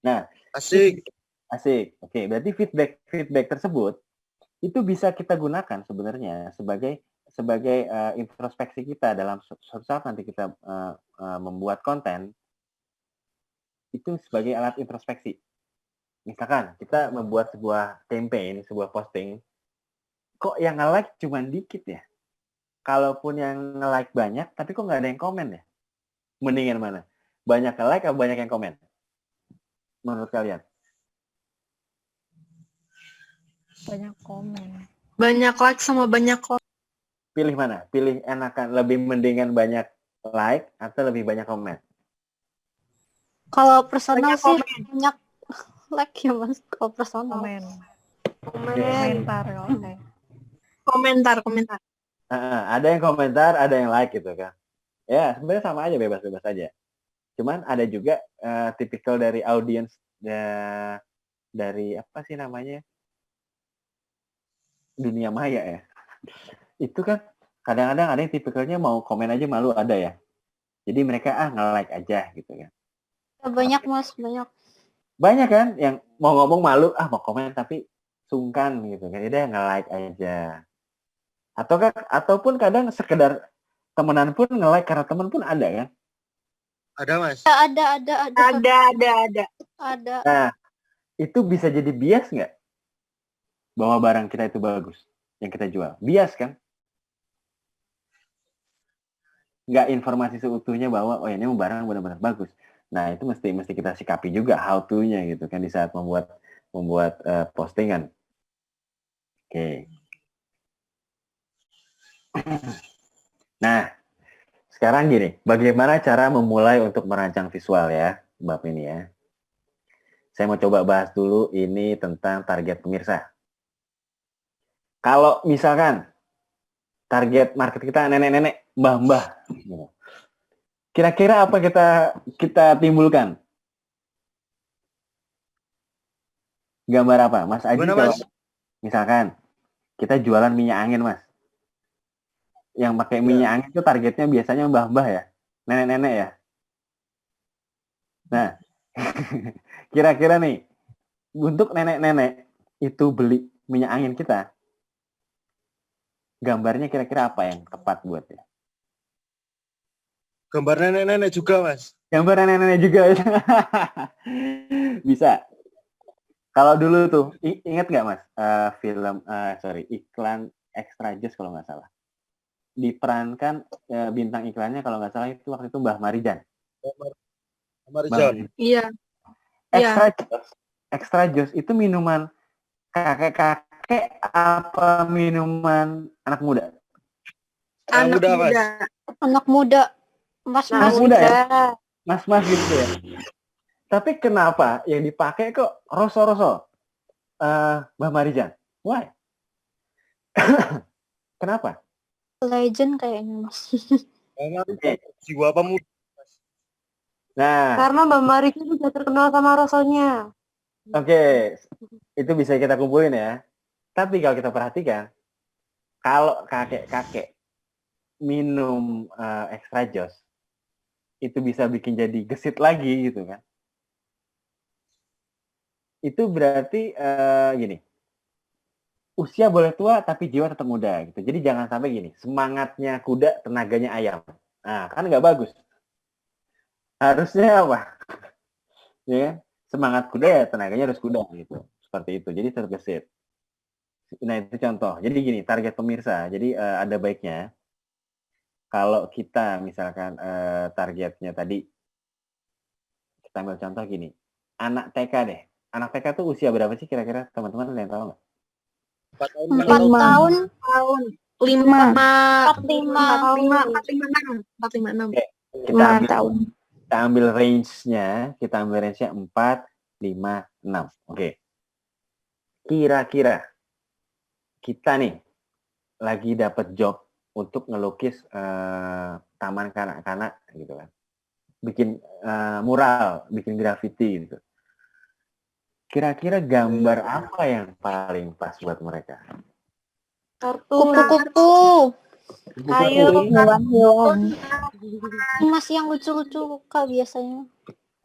Nah, Asik. asik. Oke, berarti feedback tersebut itu bisa kita gunakan sebenarnya sebagai introspeksi kita dalam suatu saat nanti kita membuat konten, itu sebagai alat introspeksi. Misalkan kita membuat sebuah campaign, sebuah posting, kok yang nge-like cuma dikit ya? Kalaupun yang nge-like banyak, tapi kok nggak ada yang komen ya? Mendingan mana? Banyak nge-like atau banyak yang komen? Menurut kalian? Banyak komen. Banyak like sama banyak komen. Pilih mana? Pilih enakan lebih mendingan banyak like atau lebih banyak komen? Kalau personal Banyak sih komen. banyak like ya Mas. Kalau personal. Komen. Komen. Komentar kalau saya. Komentar. Ada yang komentar, ada yang like gitu kan. Ya, sebenarnya sama aja, bebas-bebas aja. Cuman ada juga tipikal dari audiens dari apa sih namanya? Dunia maya ya. Itu kan kadang-kadang ada yang tipikalnya mau komen aja malu, ada ya. Jadi mereka nge-like aja gitu kan. Banyak Mas, banyak. Banyak kan yang mau ngomong malu, mau komen tapi sungkan gitu kan. Jadi nge-like aja. Ataupun kadang sekedar temenan pun nge-like karena temen pun ada kan. Ada, Mas. Ada. Nah, itu bisa jadi bias nggak? Bahwa barang kita itu bagus, yang kita jual. Bias kan? Nggak informasi seutuhnya bahwa, oh ini barang benar-benar bagus. Nah, itu mesti kita sikapi juga how to-nya gitu kan di saat membuat postingan. Oke. Nah, sekarang gini, bagaimana cara memulai untuk merancang visual ya, bab ini ya. Saya mau coba bahas dulu ini tentang target pemirsa. Kalau misalkan target market kita nenek-nenek, mbah-mbah, kira-kira apa kita timbulkan? Gambar apa, Mas Aji? Kalau misalkan kita jualan minyak angin, Mas. Yang pakai minyak angin itu targetnya biasanya mbah-mbah ya, nenek-nenek ya. Nah, kira-kira nih, untuk nenek-nenek itu beli minyak angin kita, gambarnya kira-kira apa yang tepat buat ya? Gambar nenek-nenek juga, Mas. Gambar nenek-nenek juga. Bisa. Kalau dulu tuh, ingat nggak Mas, iklan Extra Jus kalau nggak salah. Diperankan bintang iklannya kalau nggak salah itu waktu itu Mbah Marijan. Marijan. Iya. Extra Jus itu minuman kakek-kakek apa minuman anak muda? Anak muda. Mas-mas muda ya? Mas-mas gitu ya. Tapi kenapa yang dipakai kok roso-roso? Mbah Marijan. Why? Kenapa? Legend kayaknya Mas. Jiwa pemuda. Nah. Karena Mbak Marijan juga terkenal sama rosonya. Oke. Itu bisa kita kumpulin ya. Tapi kalau kita perhatikan, Kalau kakek-kakek minum extra jos, itu bisa bikin jadi gesit lagi gitu kan. Itu berarti gini, usia boleh tua tapi jiwa tetap muda gitu. Jadi jangan sampai gini, semangatnya kuda, tenaganya ayam. Nah, kan nggak bagus. Harusnya apa? Ya, kan? Semangat kuda ya tenaganya harus kuda gitu. Seperti itu. Jadi tergesit. Nah, itu contoh. Jadi gini, target pemirsa. Jadi ada baiknya kalau kita misalkan targetnya tadi, kita ambil contoh gini, anak TK deh. Anak TK tuh usia berapa sih kira-kira teman-teman ada yang tahu nggak? 4 tahun, 4 Lima. tahun, tahun 5 456 Oke, kita tahun. ambil range-nya 4, 5, 6. Oke. Kira-kira kita nih lagi dapat job untuk ngelukis taman kanak-kanak gitu kan. Bikin mural, bikin graffiti gitu. Kira-kira gambar apa yang paling pas buat mereka? kupu-kupu, kayu, Hewan-hewan. masih yang lucu-lucu Kak biasanya.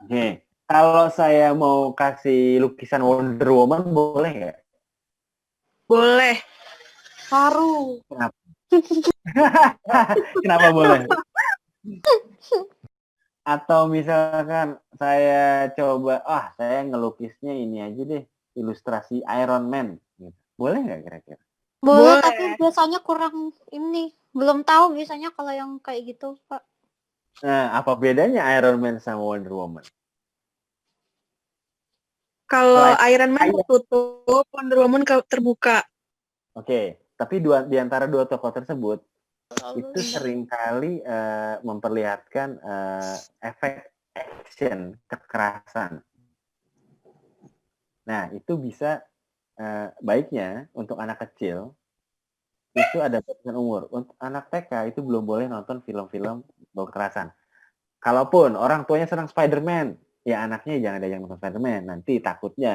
Oke. Kalau saya mau kasih lukisan Wonder Woman boleh nggak? boleh. Haru. Kenapa boleh? Atau misalkan saya coba, saya ngelukisnya ini aja deh, ilustrasi Iron Man. Gitu. Boleh nggak kira-kira? Boleh, Boleh. tapi biasanya kurang ini. Belum tahu biasanya kalau yang kayak gitu, Pak. Nah, apa bedanya Iron Man sama Wonder Woman? Kalau Selain- Iron Man tertutup, Wonder Woman terbuka. Oke, tapi di antara dua tokoh tersebut, itu seringkali memperlihatkan efek action, kekerasan. Nah, itu bisa baiknya untuk anak kecil itu ada batasan umur. Untuk anak TK itu belum boleh nonton film-film kekerasan. Kalaupun orang tuanya senang Spider-Man, ya anaknya jangan ada yang nonton Spider-Man. Nanti takutnya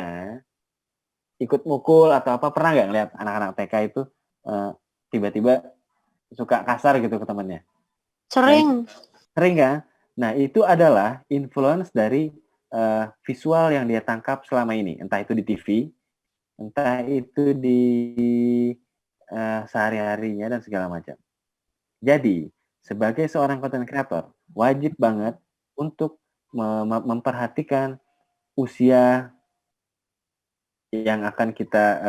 ikut mukul atau apa. Pernah nggak ngeliat anak-anak TK itu tiba-tiba suka kasar gitu ke temannya? Sering. Sering kan? Nah, itu adalah influence dari visual yang dia tangkap selama ini. Entah itu di TV, entah itu di sehari-harinya dan segala macam. Jadi, sebagai seorang content creator, wajib banget untuk memperhatikan usia yang akan kita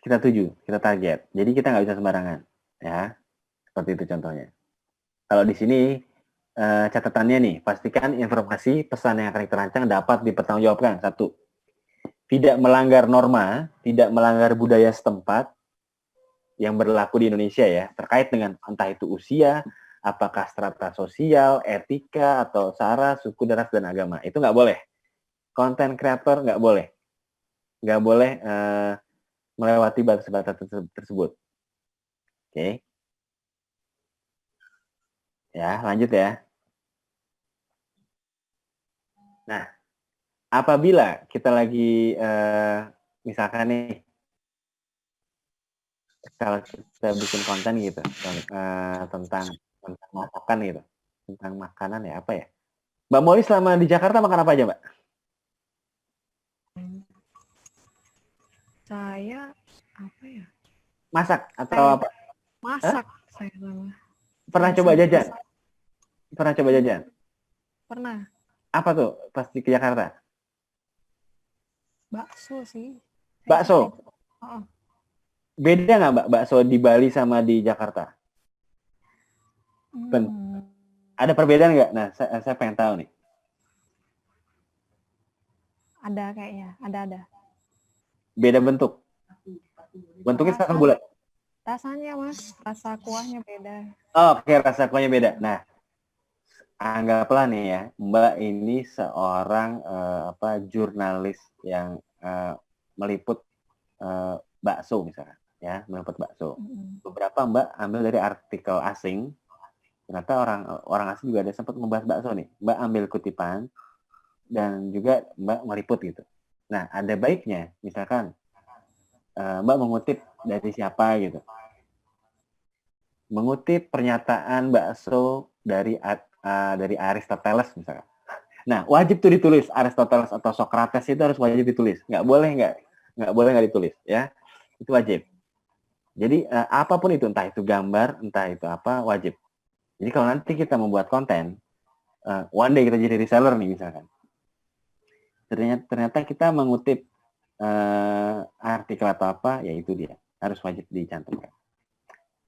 kita tuju, kita target. Jadi kita nggak bisa sembarangan, ya. Seperti itu contohnya. Kalau di sini catatannya nih, pastikan informasi pesan yang akan dirancang dapat dipertanggungjawabkan. 1. Tidak melanggar norma, tidak melanggar budaya setempat yang berlaku di Indonesia ya, terkait dengan entah itu usia, apakah strata sosial, etika, atau sara, suku, ras, dan agama. Itu nggak boleh. Content creator nggak boleh. Nggak boleh melewati batas-batas tersebut. Oke. Ya, lanjut ya. Nah, apabila kita lagi misalkan nih, kalau kita bikin konten gitu tentang masakan gitu, tentang makanan ya apa ya? Mbak Molly selama di Jakarta makan apa aja, Mbak? Saya apa ya? Masak atau apa? Masak saya sama. Pernah coba jajan? Pernah coba jajan? Pernah. Apa tuh pas di Jakarta? Bakso sih. Bakso? Oh. Beda nggak, Mbak, bakso di Bali sama di Jakarta? Ada perbedaan nggak? Nah, saya pengen tahu nih. Ada kayaknya, ada. Beda bentuk? Bentuknya sama bulat? Rasanya, Mas. Rasa kuahnya beda. Oke, rasa kuahnya beda. Nah, anggaplah nih ya, Mbak ini seorang jurnalis yang meliput bakso misalnya, ya, meliput bakso. Beberapa Mbak ambil dari artikel asing. Ternyata orang asing juga ada sempat membahas bakso nih. Mbak ambil kutipan dan juga Mbak meliput gitu. Nah, ada baiknya misalkan Mbak mengutip dari siapa gitu. Mengutip pernyataan bakso dari Aristoteles misalkan. Nah, wajib tuh ditulis. Aristoteles atau Socrates itu harus wajib ditulis. Nggak boleh nggak ditulis ya. Itu wajib. Jadi apapun itu, entah itu gambar, entah itu apa, wajib. Jadi kalau nanti kita membuat konten, one day kita jadi reseller nih misalkan. Ternyata kita mengutip artikel atau apa, ya itu dia. Harus wajib dicantumkan.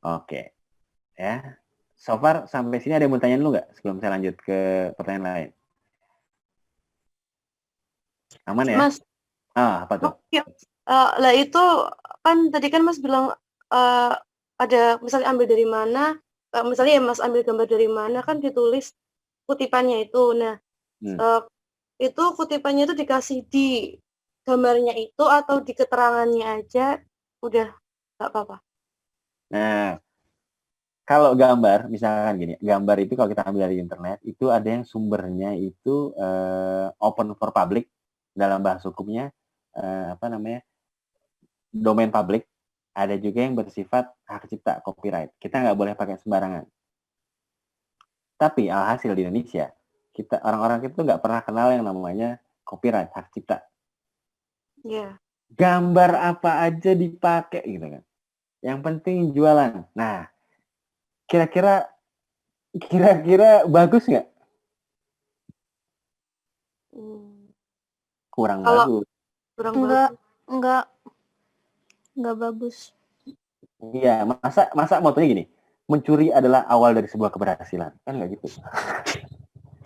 Oke. Ya. So far sampai sini ada yang mau tanya dulu nggak sebelum saya lanjut ke pertanyaan lain? Aman ya? Mas, Apa tuh? lah itu kan tadi kan Mas bilang ada misalnya ambil dari mana, misalnya ya Mas ambil gambar dari mana kan ditulis kutipannya itu. Nah, itu kutipannya itu dikasih di gambarnya itu atau di keterangannya aja udah nggak apa-apa. Nah, kalau gambar, misalkan gini, gambar itu kalau kita ambil dari internet, itu ada yang sumbernya itu open for public, dalam bahasa hukumnya domain public, ada juga yang bersifat hak cipta, copyright. Kita nggak boleh pakai sembarangan. Tapi alhasil di Indonesia, orang-orang itu nggak pernah kenal yang namanya copyright, hak cipta. Iya. Gambar apa aja dipakai gitu kan. Yang penting jualan. Nah, kira-kira bagus nggak? Kurang bagus. Enggak bagus. Iya, masa motonya gini, mencuri adalah awal dari sebuah keberhasilan. Kan nggak gitu.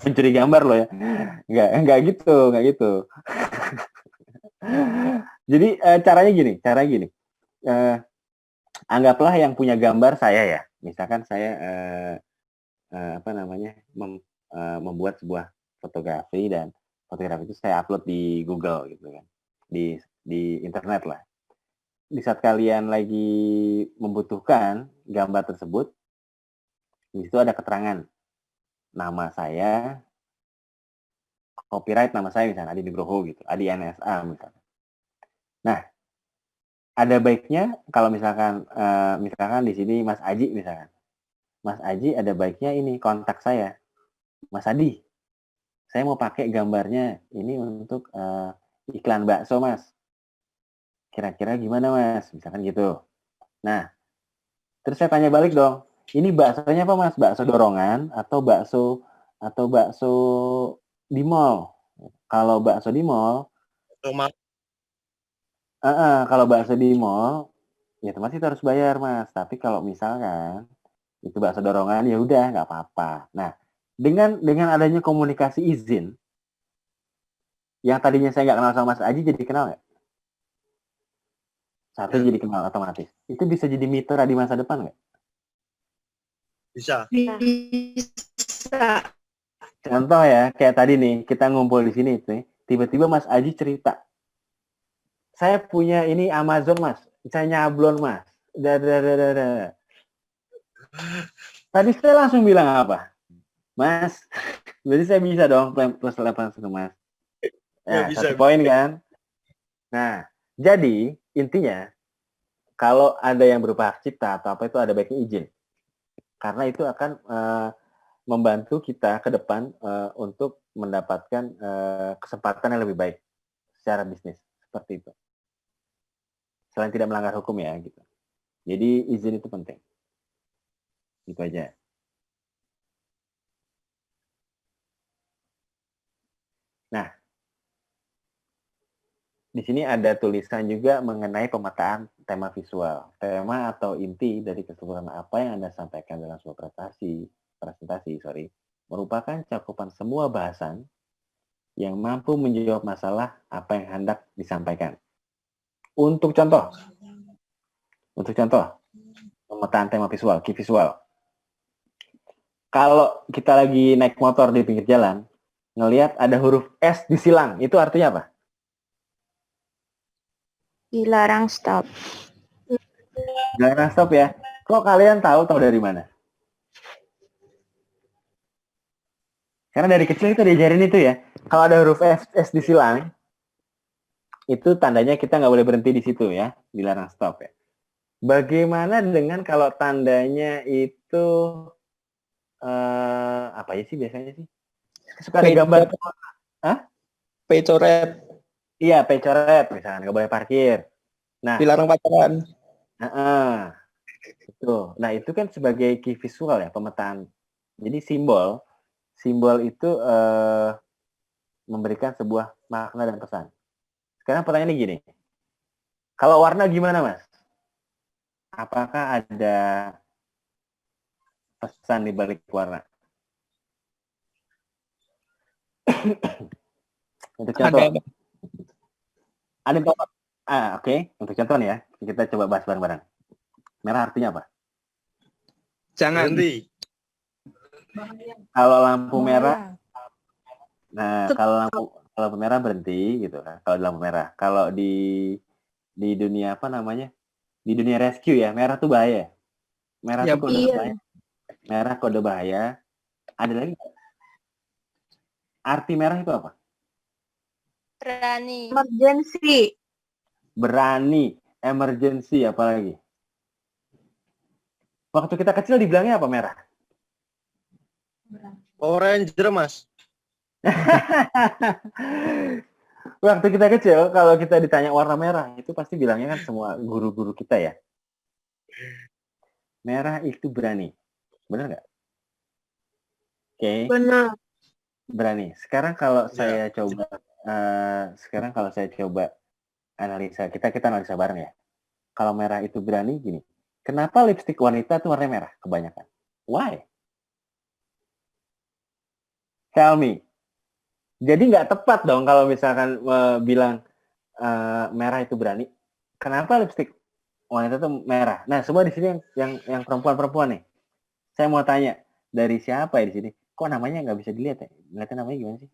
Mencuri gambar loh ya. Nggak gitu. Jadi caranya gini. Anggaplah yang punya gambar saya ya. Misalkan saya membuat sebuah fotografi dan fotografi itu saya upload di Google gitu kan. Di internet lah. Di saat kalian lagi membutuhkan gambar tersebut, di situ ada keterangan nama saya, copyright nama saya misalnya Adi Nugroho gitu, Adi NSA misalnya. Nah, ada baiknya kalau misalkan di sini Mas Aji misalkan, Mas Aji ada baiknya ini kontak saya, Mas Adi, saya mau pakai gambarnya ini untuk iklan bakso Mas. Kira-kira gimana Mas? Misalkan gitu. Nah, terus saya tanya balik dong, ini baksonya apa Mas? Bakso dorongan atau bakso di mall? Kalau bakso di mall, kalau bakso di mall, ya otomatis harus bayar Mas. Tapi kalau misalkan itu bakso dorongan, ya udah nggak apa-apa. Nah, dengan adanya komunikasi izin, yang tadinya saya nggak kenal sama Mas Aji jadi kenal nggak? Satu jadi kenal otomatis. Itu bisa jadi mitra di masa depan nggak? Bisa. Contoh ya, kayak tadi nih, kita ngumpul di sini nih, tiba-tiba Mas Aji cerita, saya punya ini Amazon Mas, saya nyablon Mas. Tadi saya langsung bilang apa? Mas, berarti saya bisa dong plus 8 ke Mas. Nah, satu poin kan? Nah, jadi intinya kalau ada yang berupa hak cipta atau apa itu ada baiknya izin. Karena itu akan membantu kita ke depan untuk mendapatkan kesempatan yang lebih baik secara bisnis. Seperti itu. Selain tidak melanggar hukum ya gitu. Jadi izin itu penting. Itu aja. Nah, di sini ada tulisan juga mengenai pemetaan tema visual. Tema atau inti dari keseluruhan apa yang Anda sampaikan dalam sebuah presentasi, merupakan cakupan semua bahasan yang mampu menjawab masalah apa yang hendak disampaikan. Untuk contoh, pemetaan tema visual, key visual. Kalau kita lagi naik motor di pinggir jalan, ngelihat ada huruf S di silang, itu artinya apa? Dilarang stop. Dilarang stop ya. Kok kalian tahu dari mana? Karena dari kecil itu diajarin itu ya. Kalau ada huruf S di silang, Itu tandanya kita nggak boleh berhenti di situ ya, dilarang stop ya. Bagaimana dengan kalau tandanya itu apa ya sih biasanya sih? Suka ada gambar. P coret, Iya, P coret misalnya, nggak boleh parkir. Nah, dilarang pacaran. itu. Nah, itu kan sebagai key visual ya, pemetaan. Jadi simbol itu memberikan sebuah makna dan pesan. Sekarang pertanyaannya gini, kalau warna gimana, Mas? Apakah ada pesan di balik warna? Untuk contoh, ada yang tahu? Oke. Untuk contoh nih ya, kita coba bahas bareng-bareng. Merah artinya apa? Jangan. Berhenti. Kalau lampu merah, nah kalau lampu merah berhenti gitu kan. Kalau di lampu merah, kalau di dunia apa namanya? Di dunia rescue ya, merah tuh bahaya. Merah Ya, tuh kode iya. bahaya. Merah kode bahaya. Ada lagi? Arti merah itu apa? Berani. Emergency. Berani, emergency, apalagi? Waktu kita kecil dibilangnya apa merah? Power Ranger, Mas. Waktu kita kecil, kalau kita ditanya warna merah, itu pasti bilangnya kan semua guru-guru kita ya. Merah itu berani. Benar nggak? Oke. Benar. Berani. Sekarang kalau Ya. saya coba analisa, kita analisa bareng ya. Kalau merah itu berani gini. Kenapa lipstik wanita tuh warna merah kebanyakan? Why? Tell me. Jadi nggak tepat dong kalau misalkan bilang merah itu berani. Kenapa lipstik wanita tuh merah? Nah, semua di sini yang perempuan-perempuan nih. Saya mau tanya, dari siapa ya di sini? Kok namanya nggak bisa dilihat ya? Lihatnya namanya gimana sih?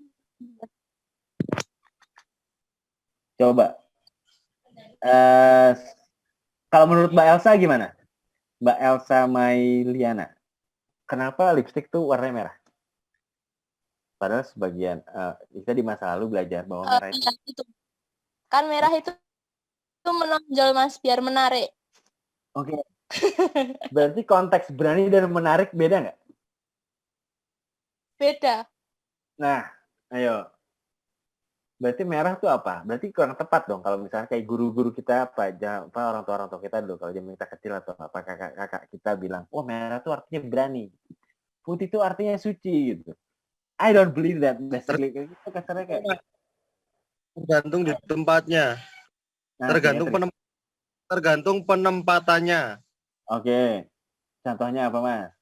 Coba. Kalau menurut Mbak Elsa gimana? Mbak Elsa Mailiana. Kenapa lipstik tuh warnanya merah? Padahal sebagian kita di masa lalu belajar bahwa merah itu. Kan merah itu menonjol, Mas, biar menarik. Oke. Berarti konteks berani dan menarik beda nggak? Beda. Nah, ayo. Berarti merah tuh apa? Berarti kurang tepat dong kalau misalnya kayak guru-guru kita apa orang tua kita dulu kalau zaman kita kecil atau apa kakak kita bilang, "Oh, merah tuh artinya berani. Putih tuh artinya suci." gitu. I don't believe that basically. Itu kasarnya kayak Tergantung di tempatnya. nah, Tergantung penempatannya. Oke. Contohnya apa, Mas?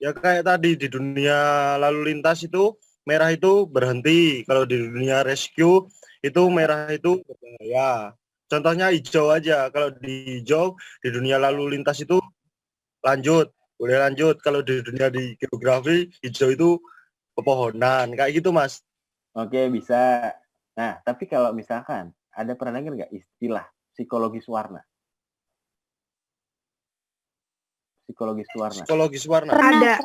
Ya kayak tadi di dunia lalu lintas itu merah itu berhenti. Kalau di dunia rescue itu merah itu berbahaya. Contohnya hijau aja. Kalau di hijau di dunia lalu lintas itu boleh lanjut. Kalau di dunia di geografi hijau itu pepohonan. Kayak gitu, Mas. Oke, bisa. Nah, tapi kalau misalkan ada pernah dengar nggak istilah psikologis warna? Psikologis warna. Psikologis warna. Pernah.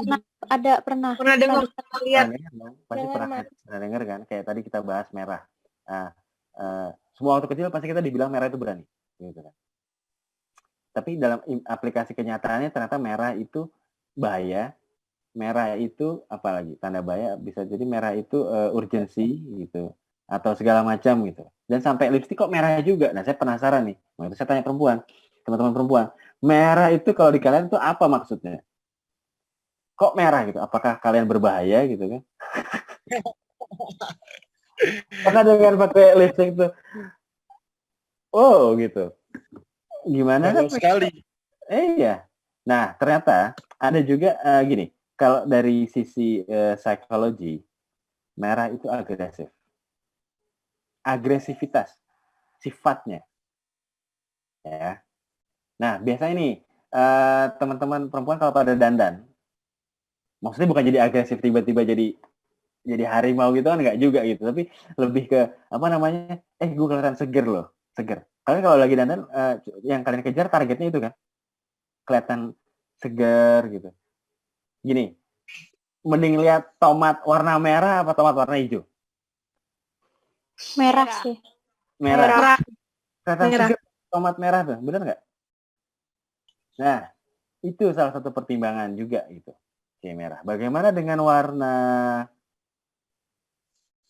Pernah dengar, lihat. Pasti pernah dengar kan? Kayak tadi kita bahas merah. Nah, semua waktu kecil pasti kita dibilang merah itu berani, gitu kan? Tapi dalam aplikasi kenyataannya ternyata merah itu bahaya. Merah itu apalagi tanda bahaya bisa jadi merah itu urgensi gitu atau segala macam gitu. Dan sampai lipstik kok merah juga. Nah, saya penasaran nih. Waktu saya tanya teman-teman perempuan, merah itu kalau di kalian itu apa maksudnya? Kok merah gitu? Apakah kalian berbahaya gitu kan? Karena dengan pakai lipstik itu, oh gitu. Gimana kan? Sekali. Iya. Nah, ternyata ada juga gini. Kalau dari sisi psikologi, merah itu agresif. Agresivitas sifatnya. Ya. Nah, biasanya nih teman-teman perempuan kalau pada dandan, maksudnya bukan jadi agresif tiba-tiba jadi harimau gitu kan nggak juga gitu, tapi lebih ke apa namanya? Gue kelihatan seger loh, seger. Kalian kalau lagi dandan yang kalian kejar targetnya itu kan kelihatan seger gitu. Gini, mending lihat tomat warna merah apa tomat warna hijau? Merah sih. Merah. Merah. Kelihatan Merah. segar tomat merah tuh, bener nggak? Nah, itu salah satu pertimbangan juga gitu. Oke, merah. Bagaimana dengan warna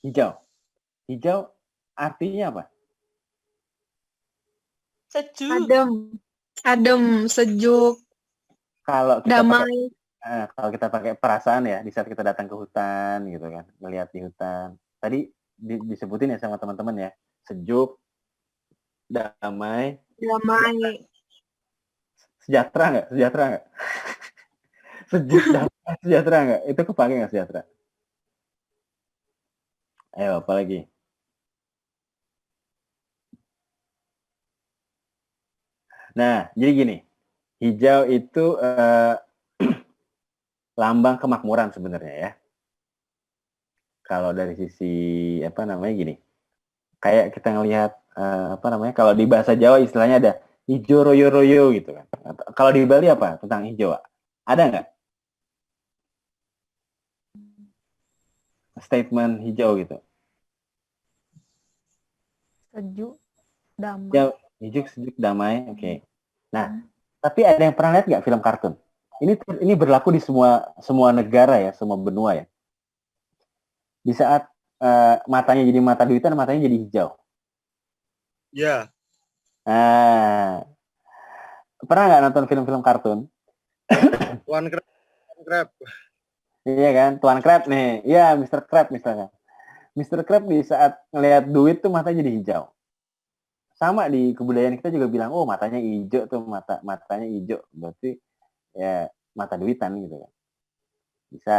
hijau? Hijau artinya apa? Sejuk. Adem, sejuk, Kalau kita pakai damai. kalau kita pakai perasaan ya, di saat kita datang ke hutan gitu kan, melihat di hutan. Tadi disebutin ya sama teman-teman ya, sejuk, damai, Damai. sejahtera nggak? Sejahtera nggak? Sejuk, damai, sejahtera nggak? Itu kepake nggak sejahtera? Ayo, apa lagi? Nah, jadi gini, hijau itu lambang kemakmuran sebenarnya ya. Kalau dari sisi apa namanya gini, kayak kita ngelihat apa namanya, kalau di bahasa Jawa istilahnya ada hijau royo-royo gitu kan. Kalau di Bali apa tentang hijau? Ada nggak statement hijau gitu? Sejuk, damai. Hijau, hijau sejuk damai, oke. Nah, tapi ada yang pernah lihat nggak film kartun? Ini berlaku di semua negara ya, semua benua ya. Di saat matanya jadi mata duitan, matanya jadi hijau. Ya, Nah, pernah nggak nonton film-film kartun? One Crab. Iya kan, Tuan Crab nih, iya Mr. Crab misalnya. Mr. Crab di saat ngelihat duit tuh matanya jadi hijau. Sama di kebudayaan kita juga bilang, oh matanya hijau tuh, matanya hijau, berarti ya mata duitan gitu kan. Bisa.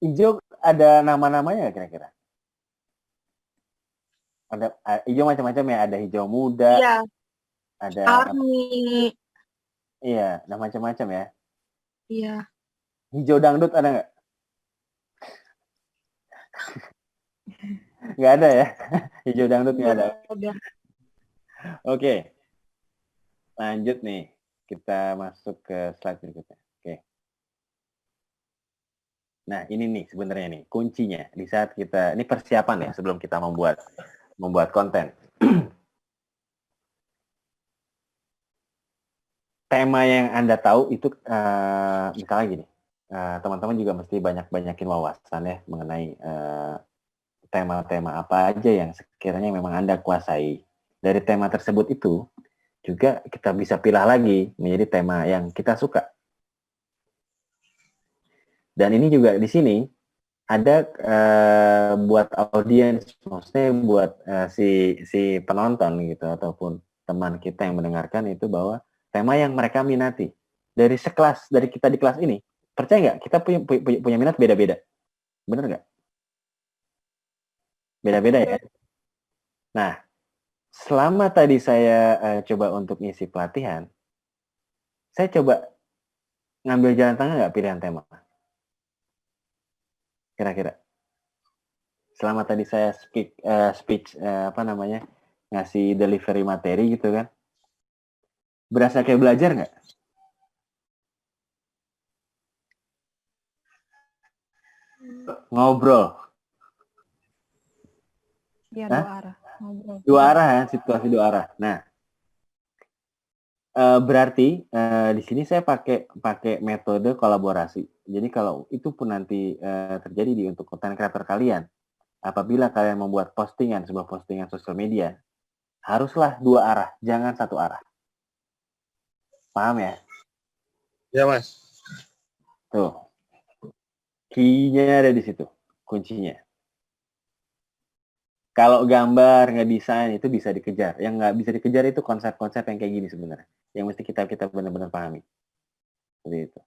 Hijau ada nama-namanya nggak kira-kira? Ada hijau macam-macam ya, ada hijau muda, Iya, ada army. iya, ada macam-macam ya. Iya. Hijau dangdut ada nggak? Nggak ada ya. Hijau dangdut nggak ada. Ada. Oke. Lanjut nih. Kita masuk ke slide berikutnya. Oke. Nah, ini nih sebenarnya nih kuncinya di saat kita ini persiapan ya sebelum kita membuat konten. Tema yang Anda tahu itu misalnya gini. Teman-teman juga mesti banyakin wawasan ya mengenai tema-tema apa aja yang sekiranya memang Anda kuasai. Dari tema tersebut itu juga kita bisa pilih lagi menjadi tema yang kita suka. Dan ini juga di sini ada buat audiens, maksudnya buat si penonton gitu ataupun teman kita yang mendengarkan itu bahwa tema yang mereka minati dari kita di kelas ini, percaya nggak kita punya minat beda-beda, bener nggak? Beda-beda ya. Nah, selama tadi saya coba untuk ngisi pelatihan, saya coba ngambil jalan tengah nggak pilihan tema? Kira-kira. Selama tadi saya speech apa namanya, ngasih delivery materi gitu kan, berasa kayak belajar nggak? Ngobrol. Iya, Hah? dua arah. Ngobrol. Dua arah ya, situasi dua arah. Nah, berarti di sini saya pakai metode kolaborasi. Jadi kalau itu pun nanti terjadi untuk konten kreator kalian, apabila kalian membuat sebuah postingan sosial media, haruslah dua arah, jangan satu arah. Paham ya? Ya, Mas. Tuh. Key-nya ada di situ, kuncinya. Kalau gambar, ngedesain itu bisa dikejar. Yang nggak bisa dikejar itu konsep-konsep yang kayak gini sebenarnya. Yang mesti kita benar-benar pahami. Seperti itu.